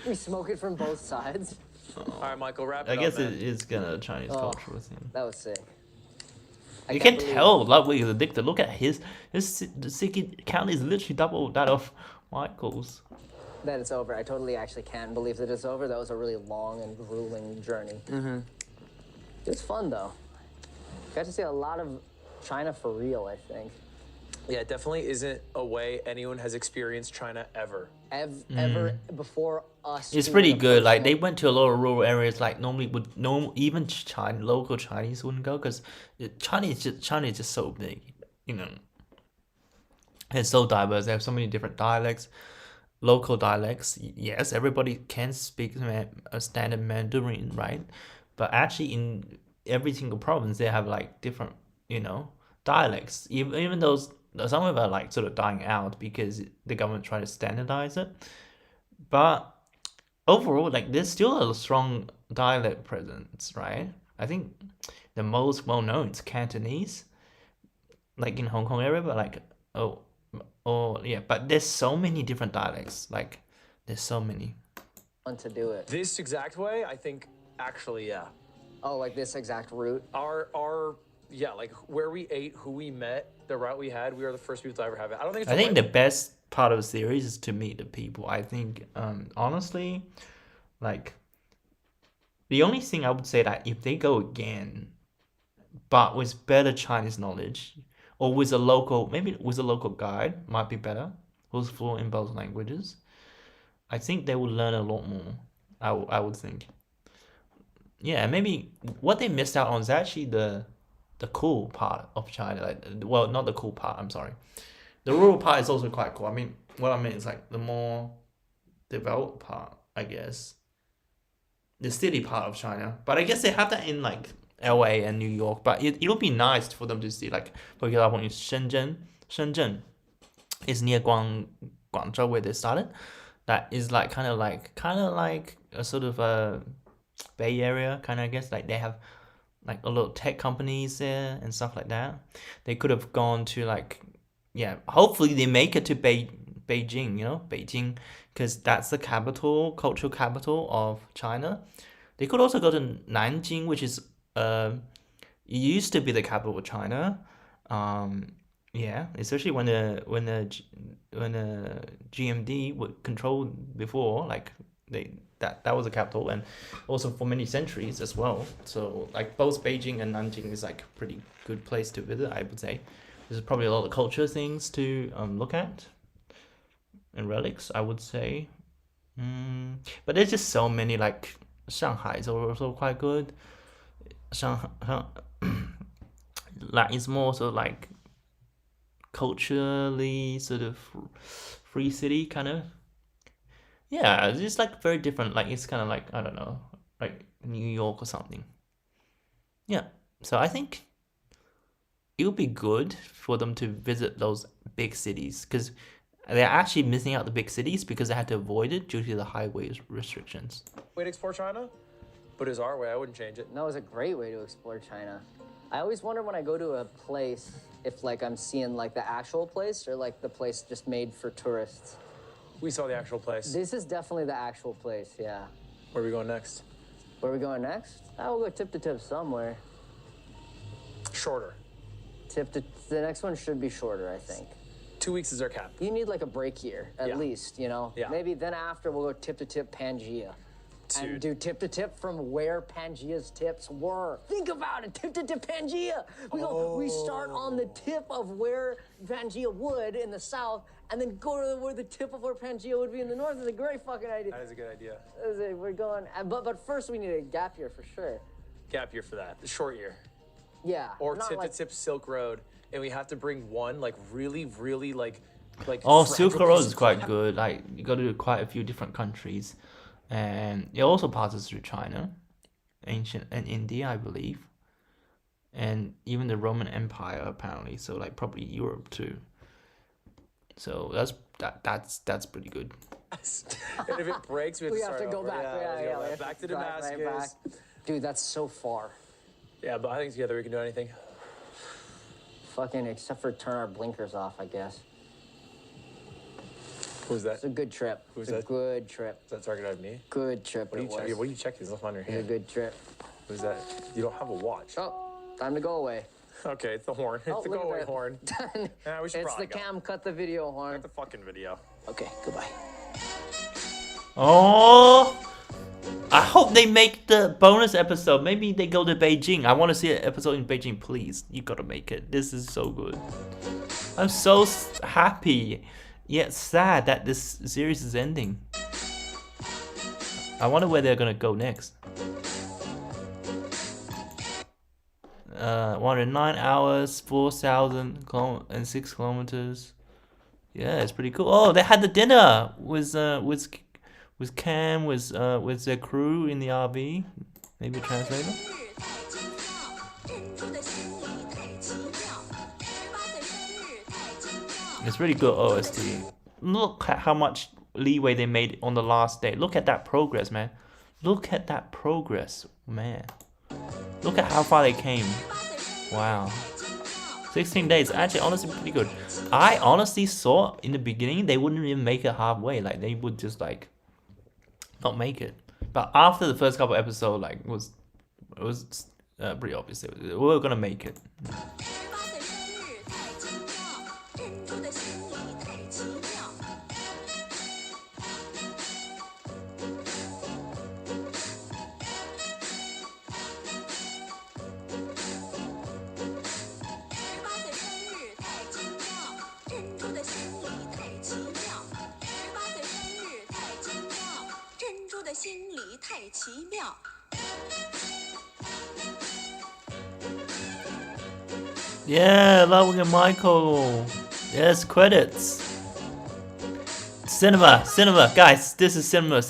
We smoke it from both sides. All right, Michael, wrap it I up, guess man. it is kind of Chinese Oh. culture thing. That was sick. I You can't can believe- tell Ludwig is addicted. Look at the ciggy count is literally double that of Michael's. that it's over. I totally actually can believe that it's over. That was a really long and grueling journey. Mm-hmm. It was fun though. Got to see a lot of China for real, I think. Yeah, it definitely isn't a way anyone has experienced China ever. Ever before us. It's doing pretty the good. first Like one. they went to a lot of rural areas. Like normally would no even local Chinese wouldn't go because China is just so big. You know, it's so diverse. They have so many different dialects, local dialects. Yes, everybody can speak a standard Mandarin, right? But actually, in every single province, they have like different, dialects. Even those some of them are like sort of dying out because the government tried to standardize it. But overall, like there's still a strong dialect presence, right? I think the most well known is Cantonese, like in Hong Kong area, but like but there's so many different dialects. Like there's so many. Fun to do it. This exact way, I think, actually, yeah. Oh, like this exact route. Yeah, like where we ate, who we met, the route we had, we were the first people to ever have it. I don't think it's I think way- the best part of the series is to meet the people. I think honestly, like the only thing I would say that if they go again, but with better Chinese knowledge, or with a local guide, might be better, who's fluent in both languages, I think they would learn a lot more. I would think. Yeah, maybe what they missed out on is actually the cool part of China. Like, well, not the cool part. I'm sorry. The rural part is also quite cool. I mean, what I mean is like the more developed part, I guess. the city part of China. But I guess they have that in like LA and New York. But it'll be nice for them to see, like, for example, in Shenzhen is near Guangzhou where they started. That is like kind of like a sort of a Bay Area kind of, I guess. Like they have like a lot of tech companies there and stuff like that. They could have gone to like, yeah, hopefully they make it to Beijing, you know, Beijing, because that's the cultural capital of China. They could also go to Nanjing, which is it used to be the capital of China. Yeah, especially when the GMD would control before, like that was the capital, and also for many centuries as well. So like both Beijing and Nanjing is like a pretty good place to visit, I would say. There's probably a lot of culture things to look at and relics, I would say. But there's just so many, like Shanghai is also quite good. Shanghai, like it's more sort of like culturally sort of free city kind of. Yeah, it's just like very different. Like it's kind of like, I don't know, like New York or something. Yeah, so I think it would be good for them to visit those big cities, because they're actually missing out the big cities because they had to avoid it due to the highway restrictions. Way to explore China, but it's our way. I wouldn't change it. No, it's a great way to explore China. I always wonder when I go to a place if like I'm seeing like the actual place or like the place just made for tourists. We saw the actual place. This is definitely the actual place, yeah. Where are we going next? Where are we going next? I will go tip to tip somewhere. Shorter. The next one should be shorter, I think. 2 weeks is our cap. You need like a break here, at least, you know? Yeah. Maybe then after we'll go tip to tip Pangea. Dude. And do tip to tip from where Pangea's tips were. Think about it, tip to tip Pangea. We start on the tip of where Pangea would in the south, and then go to where the tip of where Pangea would be in the north. It's a great fucking idea. That is a good idea. We're going, but first we need a gap year for sure. Gap year for that. The short year. Yeah. Or not tip like, to tip Silk Road, and we have to bring one like really like. Oh, Silk Road is quite good. Like you go to quite a few different countries, and it also passes through China, ancient and India, I believe, and even the Roman Empire apparently. So like probably Europe too. So that's pretty good. And if it breaks, we have to go over. back. Yeah, back to Damascus. Right back. Dude, that's so far. Yeah, but I think together we can do anything. Fucking, except for turn our blinkers off, I guess. Who's that? It's a good trip. Who's it's that? a good trip. Is that targeted at me? Good trip. What are you checking? There's nothing on your It's a hand. good trip. Who's that? You don't have a watch. Oh, time to go away. Okay, it's the horn. Oh, It's the look at go away that. horn. Yeah, we should It's probably the go. cam cut the video horn. Cut the fucking video. Okay, goodbye. Oh, I hope they make the bonus episode. Maybe they go to Beijing. I want to see an episode in Beijing, please. You gotta make it. This is so good. I'm so happy, yet sad that this series is ending. I wonder where they're gonna go next. 109 hours, 4,006 kilometers. Yeah, it's pretty cool. Oh, they had the dinner with Cam, with their crew in the RV. Maybe a translator. It's really good OST. Look at how much leeway they made on the last day. Look at that progress, man. Look at that progress, man. Look at how far they came. Wow. 16 days. Actually, honestly, pretty good. I honestly thought in the beginning they wouldn't even make it halfway. Like, they would just, like, not make it. But after the first couple episodes, like, it was pretty obvious. We were gonna make it. Yeah, Ludwig and Michael. Yes, credits. Cinema, guys. This is cinema.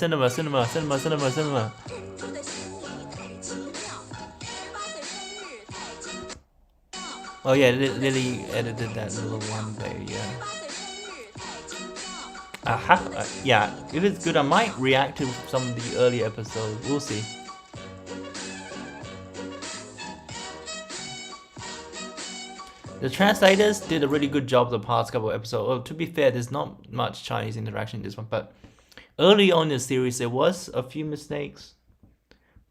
Oh yeah, Lily edited that little one there. Yeah. Yeah. If it's good, I might react to some of the early episodes. We'll see. The translators did a really good job the past couple of episodes. Well, to be fair, there's not much Chinese interaction in this one, but early on in the series there was a few mistakes.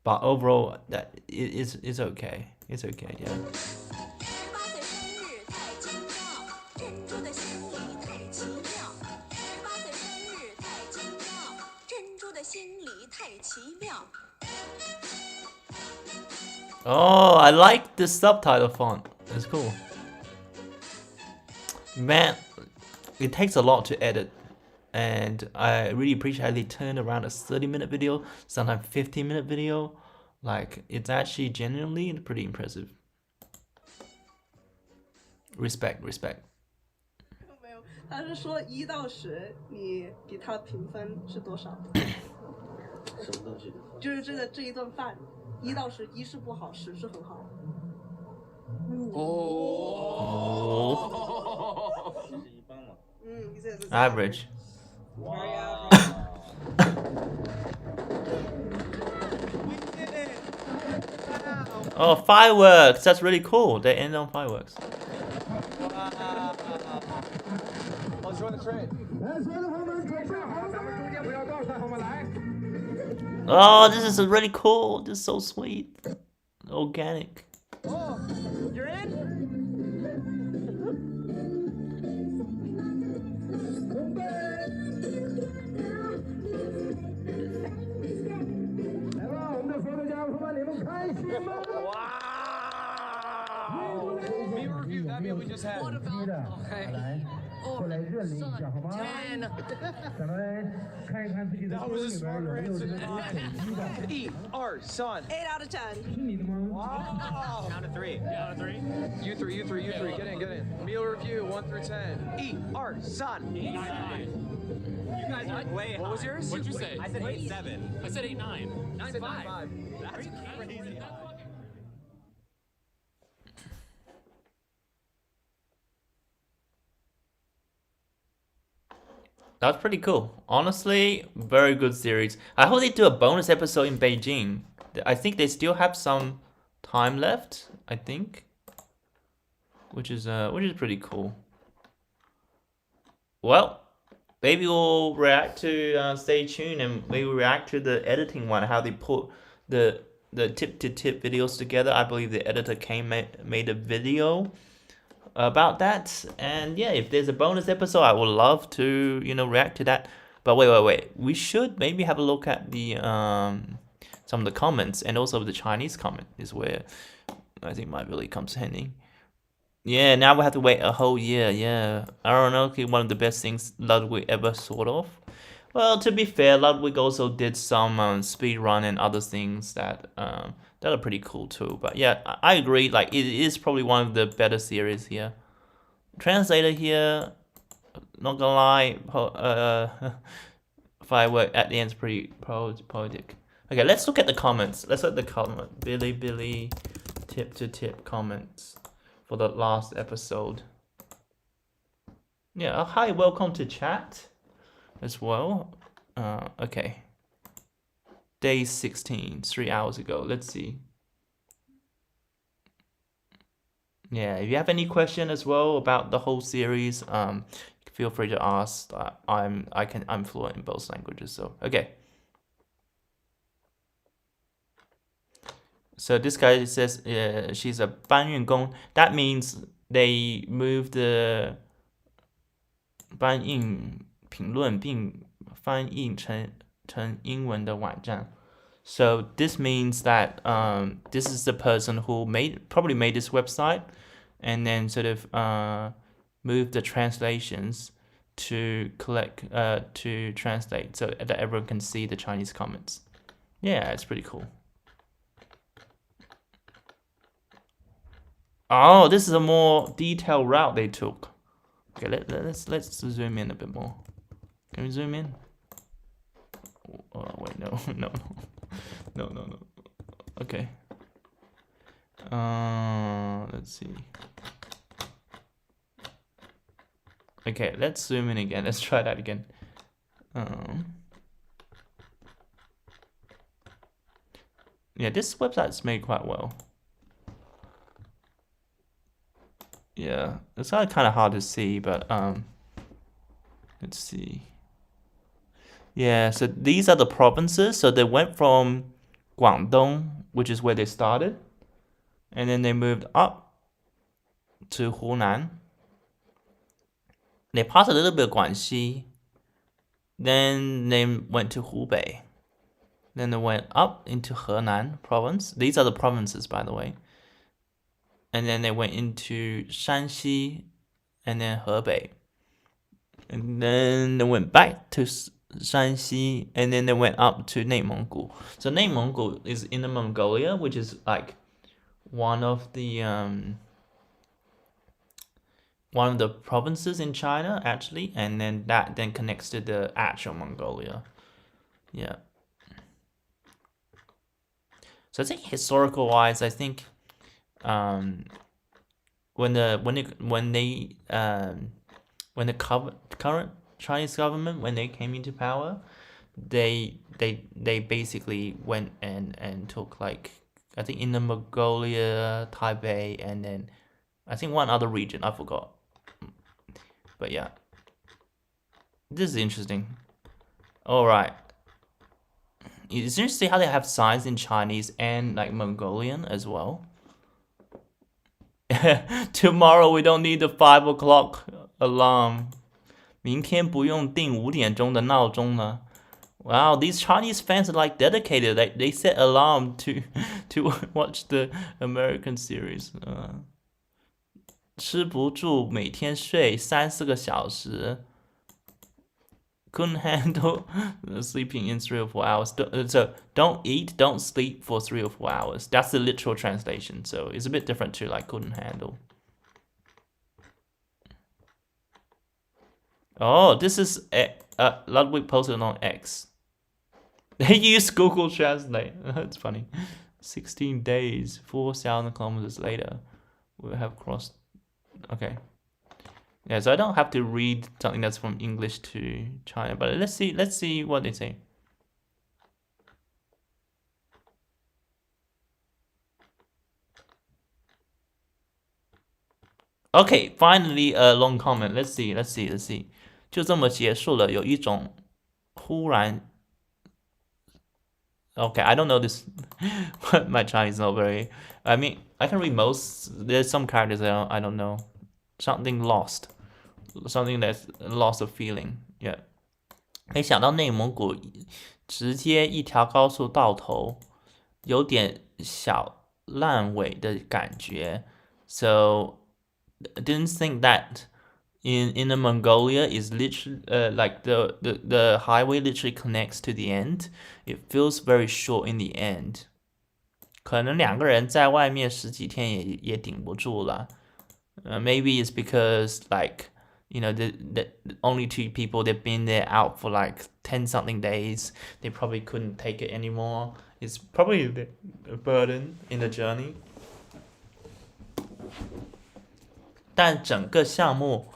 But overall, that it's okay. It's okay, yeah. Oh, I like the subtitle font. It's cool. Man, it takes a lot to edit. And I really appreciate how they turn around a 30-minute video, sometimes 15-minute video. Like, it's actually genuinely pretty impressive. Respect. 没有，他是说1到10，你给他评分是多少？什么东西？就是这一顿饭，1到10，1是不好，10是很好。Average. Oh, fireworks! That's really cool. They end on fireworks. Let's join the train. Oh, this is really cool. This is so sweet. Organic. Oh, you're in? Wow! Me review that meal we just had. What about? Okay. 过来认领一下好吗？咱们看一看自己的书里边有没有这个手机的。Eat our son. 8 out of 10。是你的吗？ Wow. Count to 3. Count to 3. You three. Get in. Meal review 1 through 10. Eat our son. 8, 9. You guys are way high. What was yours? What'd you say? I said 8, 7. I said 8, 9. 9, 5. That's crazy. That's pretty cool. Honestly, very good series. I hope they do a bonus episode in Beijing. I think they still have some time left, I think. Which is pretty cool. Well, maybe we'll react to stay tuned and maybe react to the editing one, how they put the tip-to-tip videos together. I believe the editor made a video about that, and yeah, if there's a bonus episode, I would love to react to that. But wait, we should maybe have a look at the some of the comments, and also the Chinese comment is where I think my really comes handy. Yeah, now we have to wait a whole year. Yeah, I don't know, one of the best things Ludwig ever sort of. Well, to be fair, Ludwig also did some speed run and other things that are pretty cool too. But yeah, I agree. Like, it is probably one of the better series here. Translator here, not gonna lie, firework at the end is pretty poetic. Okay, let's look at the comments. Let's look at the comment. Billy tip comments for the last episode. Yeah, hi, welcome to chat as well. Okay. Day 16, 3 hours ago. Let's see. Yeah, if you have any question as well about the whole series, feel free to ask. I'm fluent in both languages, so okay. So this guy says she's a 搬运工. That means they moved the 搬运评论并翻译成英文的网站. So this means that this is the person who probably made this website and then sort of moved the translations to translate so that everyone can see the Chinese comments. Yeah, it's pretty cool. Oh, this is a more detailed route they took. Okay, let's zoom in a bit more. Can we zoom in? Oh wait, no. Okay. Let's see. Okay, let's zoom in again. Let's try that again. Yeah, this website's made quite well. Yeah, it's kind of hard to see, but let's see. Yeah, so these are the provinces. So they went from Guangdong, which is where they started, and then they moved up to Hunan. They passed a little bit of Guangxi. Then they went to Hubei. Then they went up into Henan province. These are the provinces, by the way. And then they went into Shanxi and then Hebei. And then they went back to Shanxi and then they went up to内蒙古. So内蒙古is Inner Mongolia, which is like one of the provinces in China, actually, and then that then connects to the actual Mongolia. Yeah. So I think historical wise, I think when the current Chinese government, when they came into power, they basically went and took, like, I think Inner Mongolia, Taipei, and then I think one other region, I forgot. But yeah, this is interesting. All right. It's interesting how they have signs in Chinese and like Mongolian as well. Tomorrow we don't need the 5 o'clock alarm. 明天不用定5点钟的闹钟了. Wow, these Chinese fans are like dedicated. They set alarm to watch the American series. 吃不住，每天睡3-4个小时. Couldn't handle sleeping in 3 or 4 hours. So don't eat, don't sleep for 3 or 4 hours. That's the literal translation. So it's a bit different to like couldn't handle. Oh, this is Ludwig posted on X. They use Google Translate. That's funny. 16 days, 4,000 kilometers later, we have crossed. Okay. Yeah, so I don't have to read something that's from English to China, but let's see what they say. Okay, finally a long comment. Let's see. 就这么结束了，有一种忽然 Okay, I don't know this. My Chinese is not very. I mean, I can read most. There's some characters I don't know. Something lost. Something that's lost of feeling. Yeah. 没想到内蒙古直接一条高速到头，有点小烂尾的感觉。So didn't think that in Inner Mongolia is literally like the highway literally connects to the end. It feels very short in the end. 可能2个人在外面10几天也顶不住了。Maybe it's because like the only 2 people, they've been there out for like 10 something days. They probably couldn't take it anymore. It's probably a burden in the journey. 但整个项目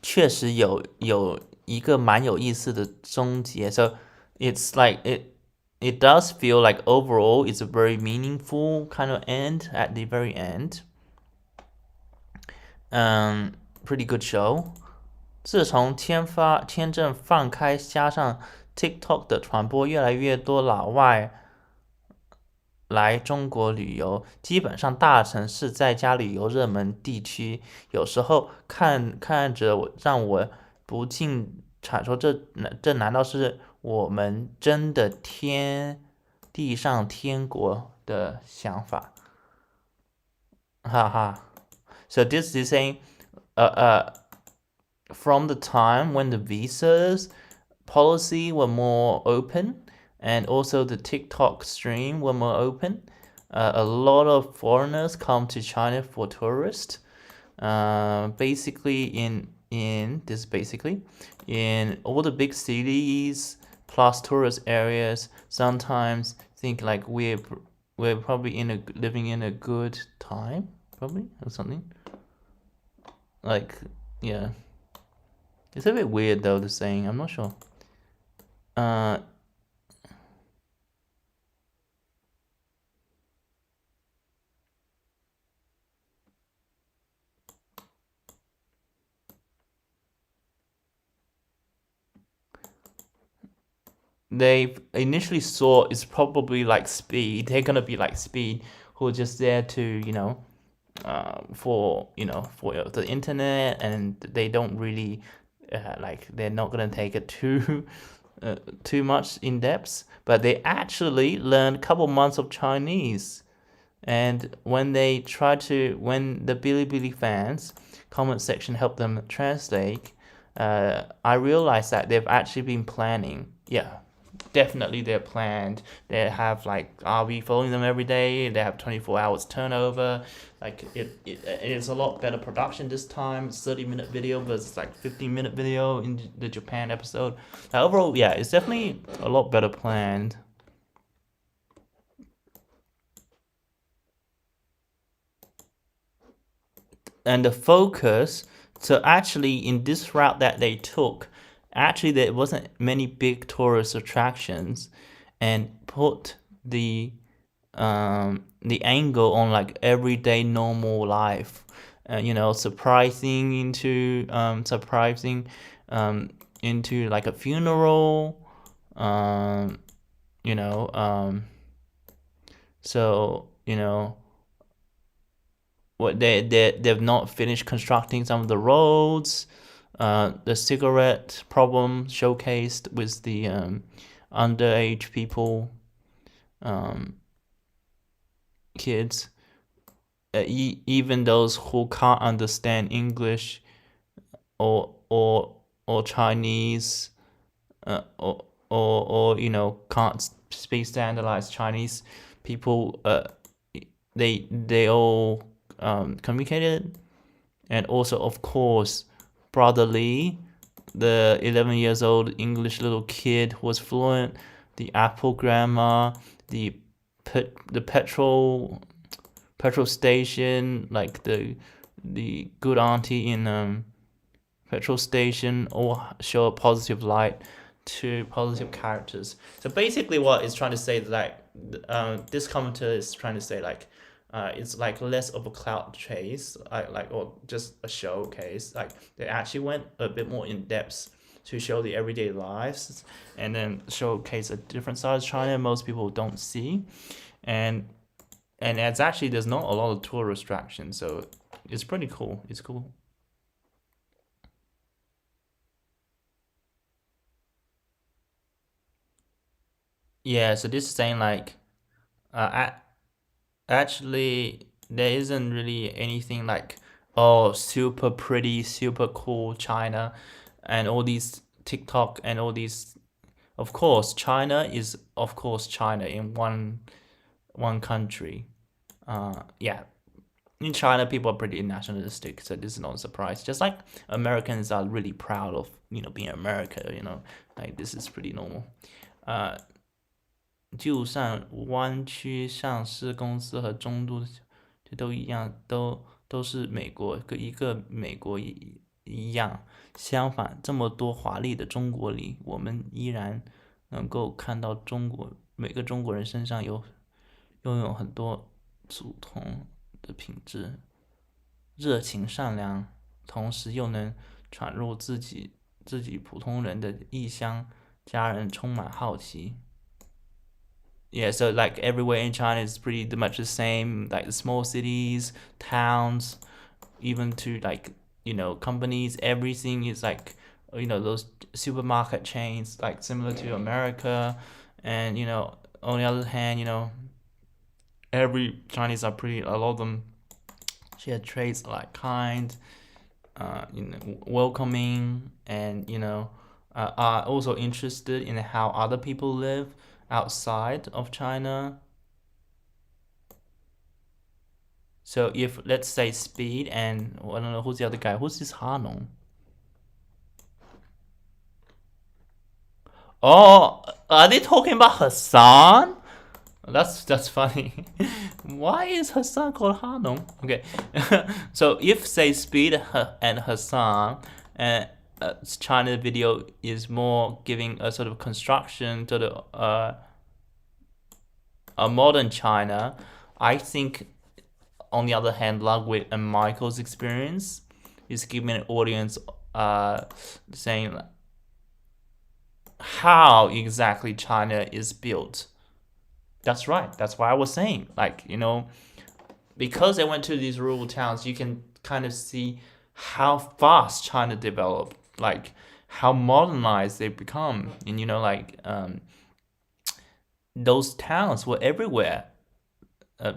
确实有一个蛮有意思的终结。So it's like it does feel like overall it's a very meaningful kind of end at the very end. Pretty good show. 自从签证放开，加上 TikTok 的传播，越来越多老外来中国旅游，基本上大城市在家旅游热门地区，有时候看着让我不禁阐说，这难道是我们真的地上天国的想法？哈哈。So this is saying, from the time when the visas policy were more open, and also the TikTok stream were more open, a lot of foreigners come to China for tourists. Basically in all the big cities plus tourist areas, sometimes think like we're probably living in a good time, probably, or something. like, yeah. It's a bit weird though, the saying. I'm not sure. They initially saw it's probably like Speed. They're gonna be like Speed, who are just there to, for the internet, and they don't really like, they're not gonna take it too too much in depth. But they actually learned a couple months of Chinese, and when the Bilibili fans comment section helped them translate, I realized that they've actually been planning. Yeah, definitely they're planned. They have like, are we following them every day? They have 24 hours turnover. Like it's a lot better production this time. It's 30-minute video versus like 15-minute video in the Japan episode. Overall, yeah, it's definitely a lot better planned. And the focus, so actually in this route that they took, actually there wasn't many big tourist attractions, and put the angle on like everyday normal life, surprising into like a funeral, so what they've not finished constructing some of the roads. The cigarette problem showcased with the underage people, kids, even those who can't understand English or Chinese, or can't speak standardized Chinese. People, they all communicated. And also, of course, Brother Lee, the 11 years old English little kid who was fluent. The Apple grandma, the petrol station, like the good auntie in petrol station, all show a positive light to positive characters. So basically, what it's trying to say is that this commenter is trying to say like, it's like less of a cloud chase, or just a showcase. Like they actually went a bit more in depth to show the everyday lives, and then showcase a different side of China most people don't see, and it's actually, there's not a lot of tourist attractions, so it's pretty cool. It's cool. Yeah, so this is saying like, actually there isn't really anything like, oh, super pretty, super cool China, and all these TikTok and all these. Of course, China is of course China in one country. Yeah, in China people are pretty nationalistic, so this is not a surprise. Just like Americans are really proud of being America. Like this is pretty normal. 就算湾区上市公司和中度就都一样，都是美国，一个美国一样。相反，这么多华丽的中国里，我们依然能够看到每个中国人身上拥有很多普通的品质，热情善良，同时又能闯入自己普通人的异乡，家人充满好奇。Yeah, so like everywhere in China is pretty much the same. Like the small cities, towns, even to like companies. Everything is like those supermarket chains, like similar to America. And on the other hand, every Chinese are pretty. A lot of them share traits like kind, welcoming, and are also interested in how other people live outside of China. So if let's say Speed and I don't know who's the other guy. Who's this Hanong? Oh, are they talking about Hassan? That's funny. Why is Hassan called Hanong? Okay, so if say Speed and Hassan, China video is more giving a sort of construction to the a modern China. I think, on the other hand, Ludwig and Michael's experience is giving an audience saying how exactly China is built. That's right. That's why I was saying, like, because they went to these rural towns, you can kind of see how fast China developed, like how modernized they become, and those towns were everywhere.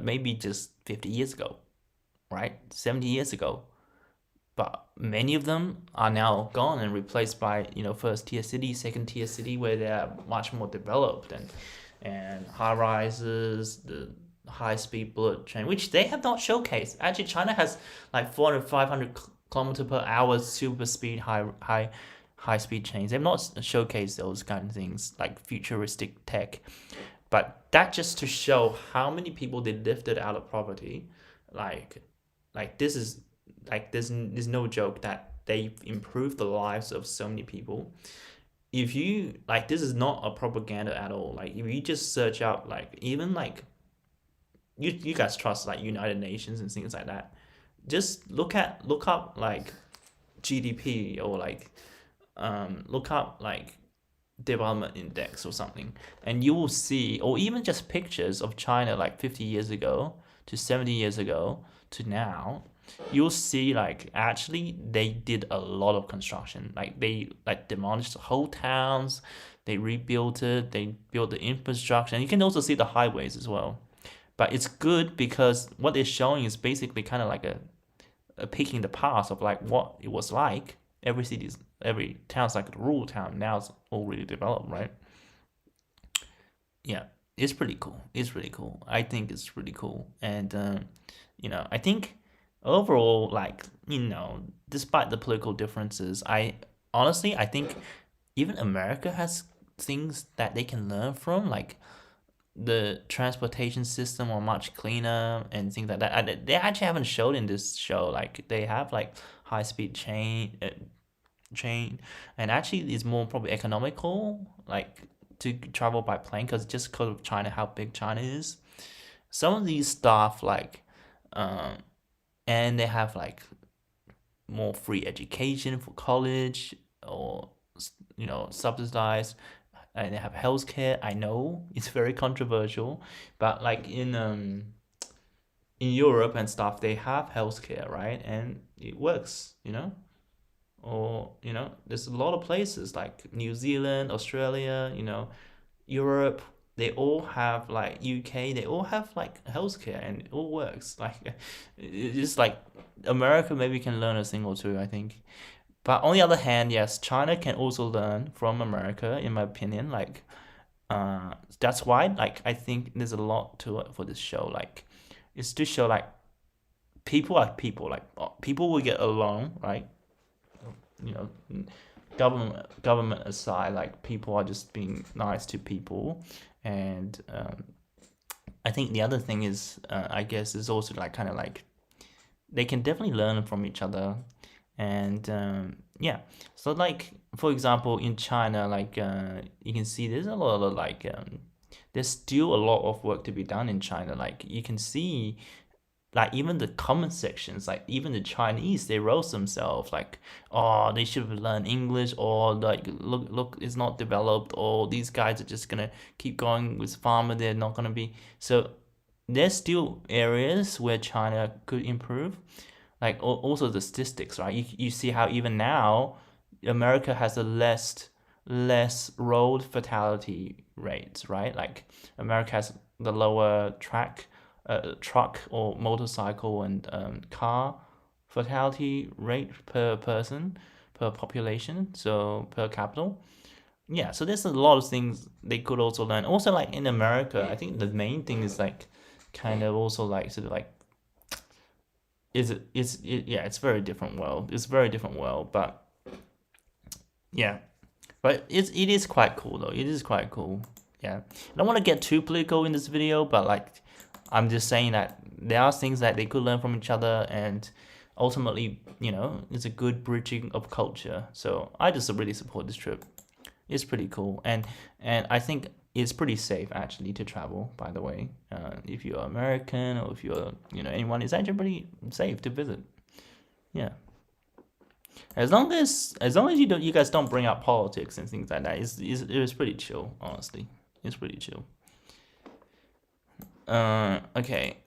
Maybe just 50 years ago, right? 70 years ago. But many of them are now gone and replaced by, first tier city, second tier city, where they are much more developed and high rises, the high speed bullet train, which they have not showcased. Actually, China has like 400, 500 kilometer per hour super speed high speed trains. They've not showcased those kind of things like futuristic tech. But that just to show how many people they lifted out of poverty, like this is like there's no joke that they've improved the lives of so many people. If you this is not a propaganda at all. Like if you just search up even you guys trust United Nations and things like that. Just look up GDP or look up development index or something, and you will see, or even just pictures of China 50 years ago to 70 years ago to now, you'll see actually they did a lot of construction. They demolished whole towns, they rebuilt it, they built the infrastructure, and you can also see the highways as well. But it's good because what they're showing is basically kind of a peek in the past of what it was like. Every town's like a rural town. Now it's all really developed, right? Yeah, it's pretty cool. It's really cool. I think it's really cool. And, I think overall, despite the political differences, I think even America has things that they can learn from, the transportation system are much cleaner and things like that. They actually haven't showed in this show. They have high speed train, and actually it's more probably economical to travel by plane because of China, how big China is. Some of these stuff and they have more free education for college, or subsidized, and they have healthcare. I know it's very controversial, but in Europe and stuff, they have healthcare, right? And it works, or there's a lot of places like New Zealand, Australia, Europe. They all have UK. They all have healthcare, and it all works. It's just America maybe can learn a thing or two, I think. But on the other hand, yes, China can also learn from America, in my opinion. That's why I think there's a lot to it for this show. It's to show people are people. People will get along, right? Government aside, people are just being nice to people. And I think the other thing is, I guess, is also they can definitely learn from each other. And yeah, so for example, in China, you can see there's a lot of there's still a lot of work to be done in China. You can see even the comment sections, even the Chinese, they roast themselves oh, they should have learned English, or look, it's not developed, or these guys are just gonna keep going with farmer, they're not gonna be. So there's still areas where China could improve. Also the statistics, right? You see how even now America has a less road fatality rates, right? America has the lower truck or motorcycle and car fatality rate per person, per population, so per capita. Yeah, so there's a lot of things they could also learn. Also, in America, I think the main thing is kind of also sort of it's very different world. It's very different world, but yeah, but it is quite cool though. It is quite cool. Yeah, I don't want to get too political in this video, but like, I'm just saying that there are things that they could learn from each other, and ultimately, you know, it's a good bridging of culture. So I just really support this trip. It's pretty cool, and I think it's pretty safe actually to travel. By the way, if you're American or if you're, you know, anyone, it's actually pretty safe to visit. Yeah. As long as you guys don't bring up politics and things like that, it's pretty chill, honestly. It's pretty chill. Okay.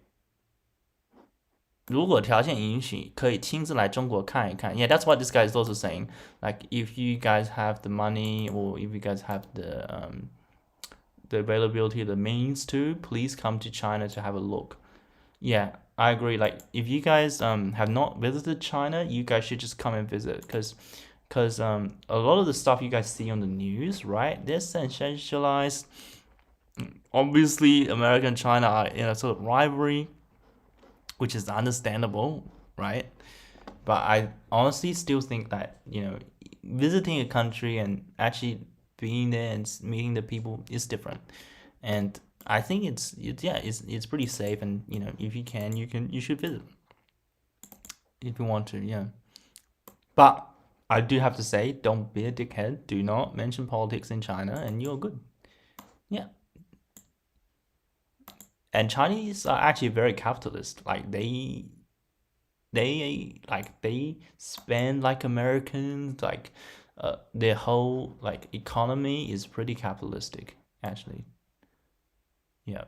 如果条件允许，可以亲自来中国看一看。Yeah, that's what this guy is also saying. Like, if you guys have the money or if you guys have the availability, the means to, please come to China to have a look. Yeah, I agree. Like, if you guys have not visited China, you guys should just come and visit, because a lot of the stuff you guys see on the news, right? They're sensationalized. Obviously, America and China are in a sort of rivalry, which is understandable, right? But I honestly still think that, you know, visiting a country and actually being there and meeting the people is different. And I think it's pretty safe, and you know, if you should visit if you want to, yeah. But I do have to say, don't be a dickhead. Do not mention politics in China, and you're good. Yeah. And Chinese are actually very capitalist. Like they spend like Americans. Like their whole like economy is pretty capitalistic, actually. Yeah.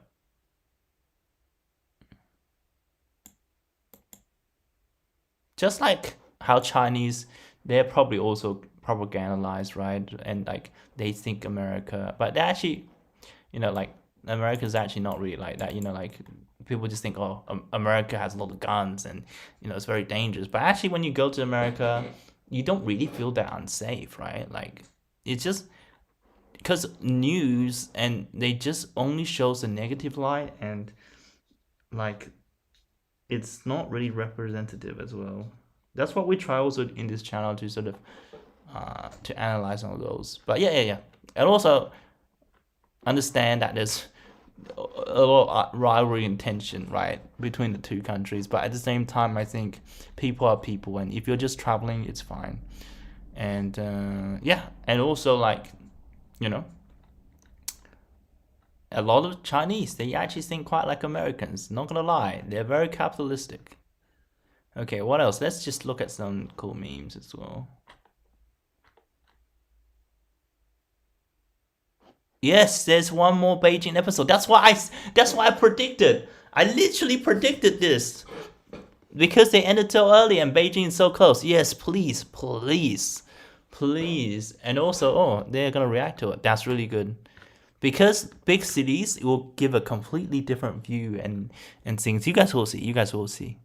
Just like how Chinese, they're probably also propagandized, right? And like they think America, but they actually, you know, like America is actually not really like that. You know, like people just think, oh, America has a lot of guns and, you know, it's very dangerous. But actually, when you go to America, you don't really feel that unsafe, right? Like it's just because news, and they just only shows the negative light, and like it's not really representative as well. That's what we try also in this channel, to sort of to analyze all those. But yeah. And also understand that there's a lot of rivalry and tension, right, between the two countries. But at the same time, I think people are people, and if you're just traveling, it's fine. And yeah, and also, like, you know, a lot of Chinese, they actually think quite like Americans. Not gonna lie, they're very capitalistic. Okay, what else? Let's just look at some cool memes as well. Yes, there's one more Beijing episode. That's why I predicted. I literally predicted this. Because they ended so early and Beijing is so close. Yes, please. And also, oh, they're gonna react to it. That's really good. Because big cities, it will give a completely different view and things. You guys will see.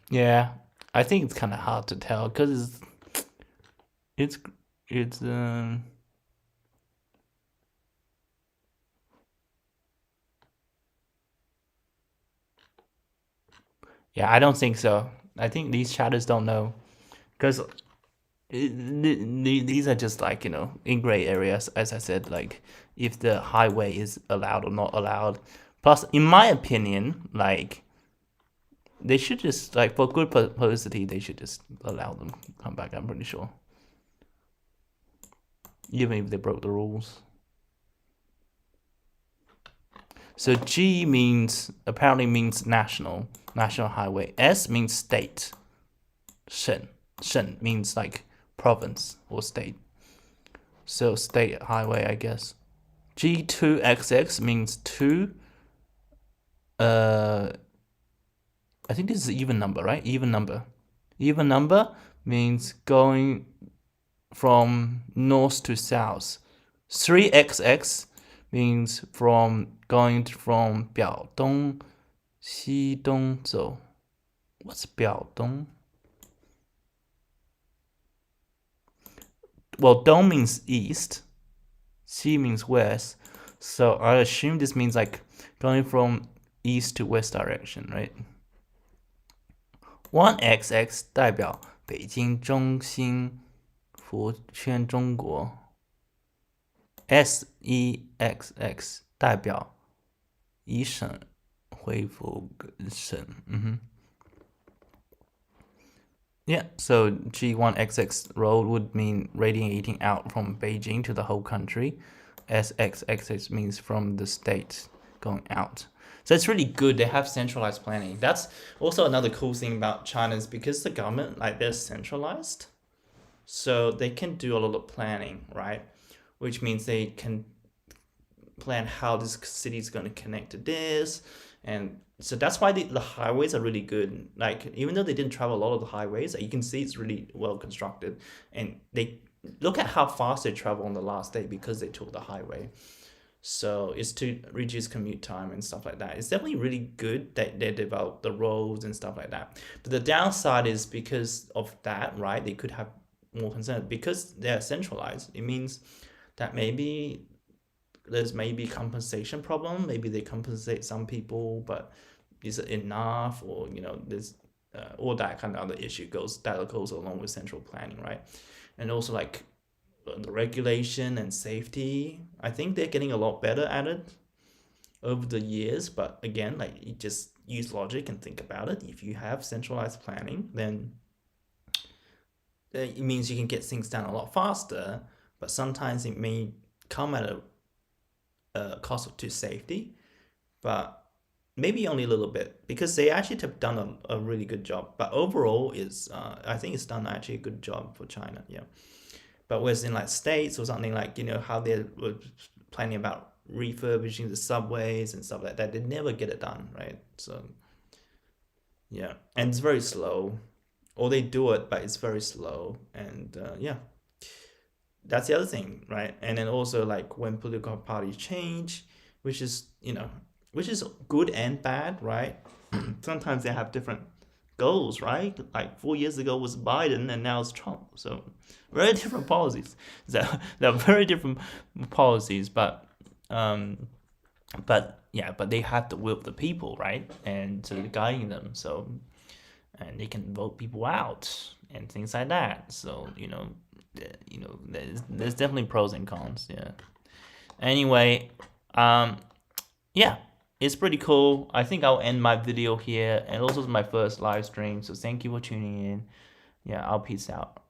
Yeah, I think it's kind of hard to tell because it's yeah, I don't think so. I think these chatters don't know, because these are just, like, you know, in gray areas, as I said, like if the highway is allowed or not allowed. Plus, in my opinion, like they should just, like, for good publicity, they should just allow them to come back. I'm pretty sure, even if they broke the rules. So G apparently means national highway. S means state. 省 means like province or state. So state highway, I guess. G2XX means 2. I think this is even number, right? Even number. Even number means going from north to south. 3XX means going from 表东西东走. What's 表东? Well, dong means east. Xi means west. So I assume this means like going from east to west direction, right? 1XX 代表北京中心服圈中国。SEXX 代表以省恢复省。Yeah, so G1XX road would mean radiating out from Beijing to the whole country. SXXX means from the state going out. So it's really good. They have centralized planning. That's also another cool thing about China is because the government, like they're centralized, so they can do a lot of planning, right? Which means they can plan how this city is going to connect to this. And so that's why the highways are really good. Like, even though they didn't travel a lot of the highways, you can see it's really well constructed. And they look at how fast they travel on the last day because they took the highway. So it's to reduce commute time and stuff like that. It's definitely really good that they develop the roads and stuff like that. But the downside is because of that, right? They could have more concern because they're centralized. It means that maybe there's compensation problem. Maybe they compensate some people, but is it enough? Or there's all that kind of other issue goes along with central planning, right? And also like the regulation and safety. I think they're getting a lot better at it over the years. But again, like you just use logic and think about it. If you have centralized planning, then it means you can get things done a lot faster. But sometimes it may come at a cost to safety, but maybe only a little bit because they actually have done a really good job. But overall, I think it's done actually a good job for China. Yeah. But whereas in like states or something like how they were planning about refurbishing the subways and stuff like that, they never get it done, right? So yeah, and it's very slow. Or they do it, but it's very slow, and yeah. That's the other thing, right? And then also like when political parties change, which is good and bad, right? Sometimes they have different goals, right? Like 4 years ago was Biden and now it's Trump. So very different policies. They're very different policies, but they have the will of the people, right? And so they're guiding them. So and they can vote people out and things like that. So there's definitely pros and cons. Yeah. Anyway, yeah, it's pretty cool. I think I'll end my video here, and also it's my first live stream. So thank you for tuning in. Yeah, I'll peace out.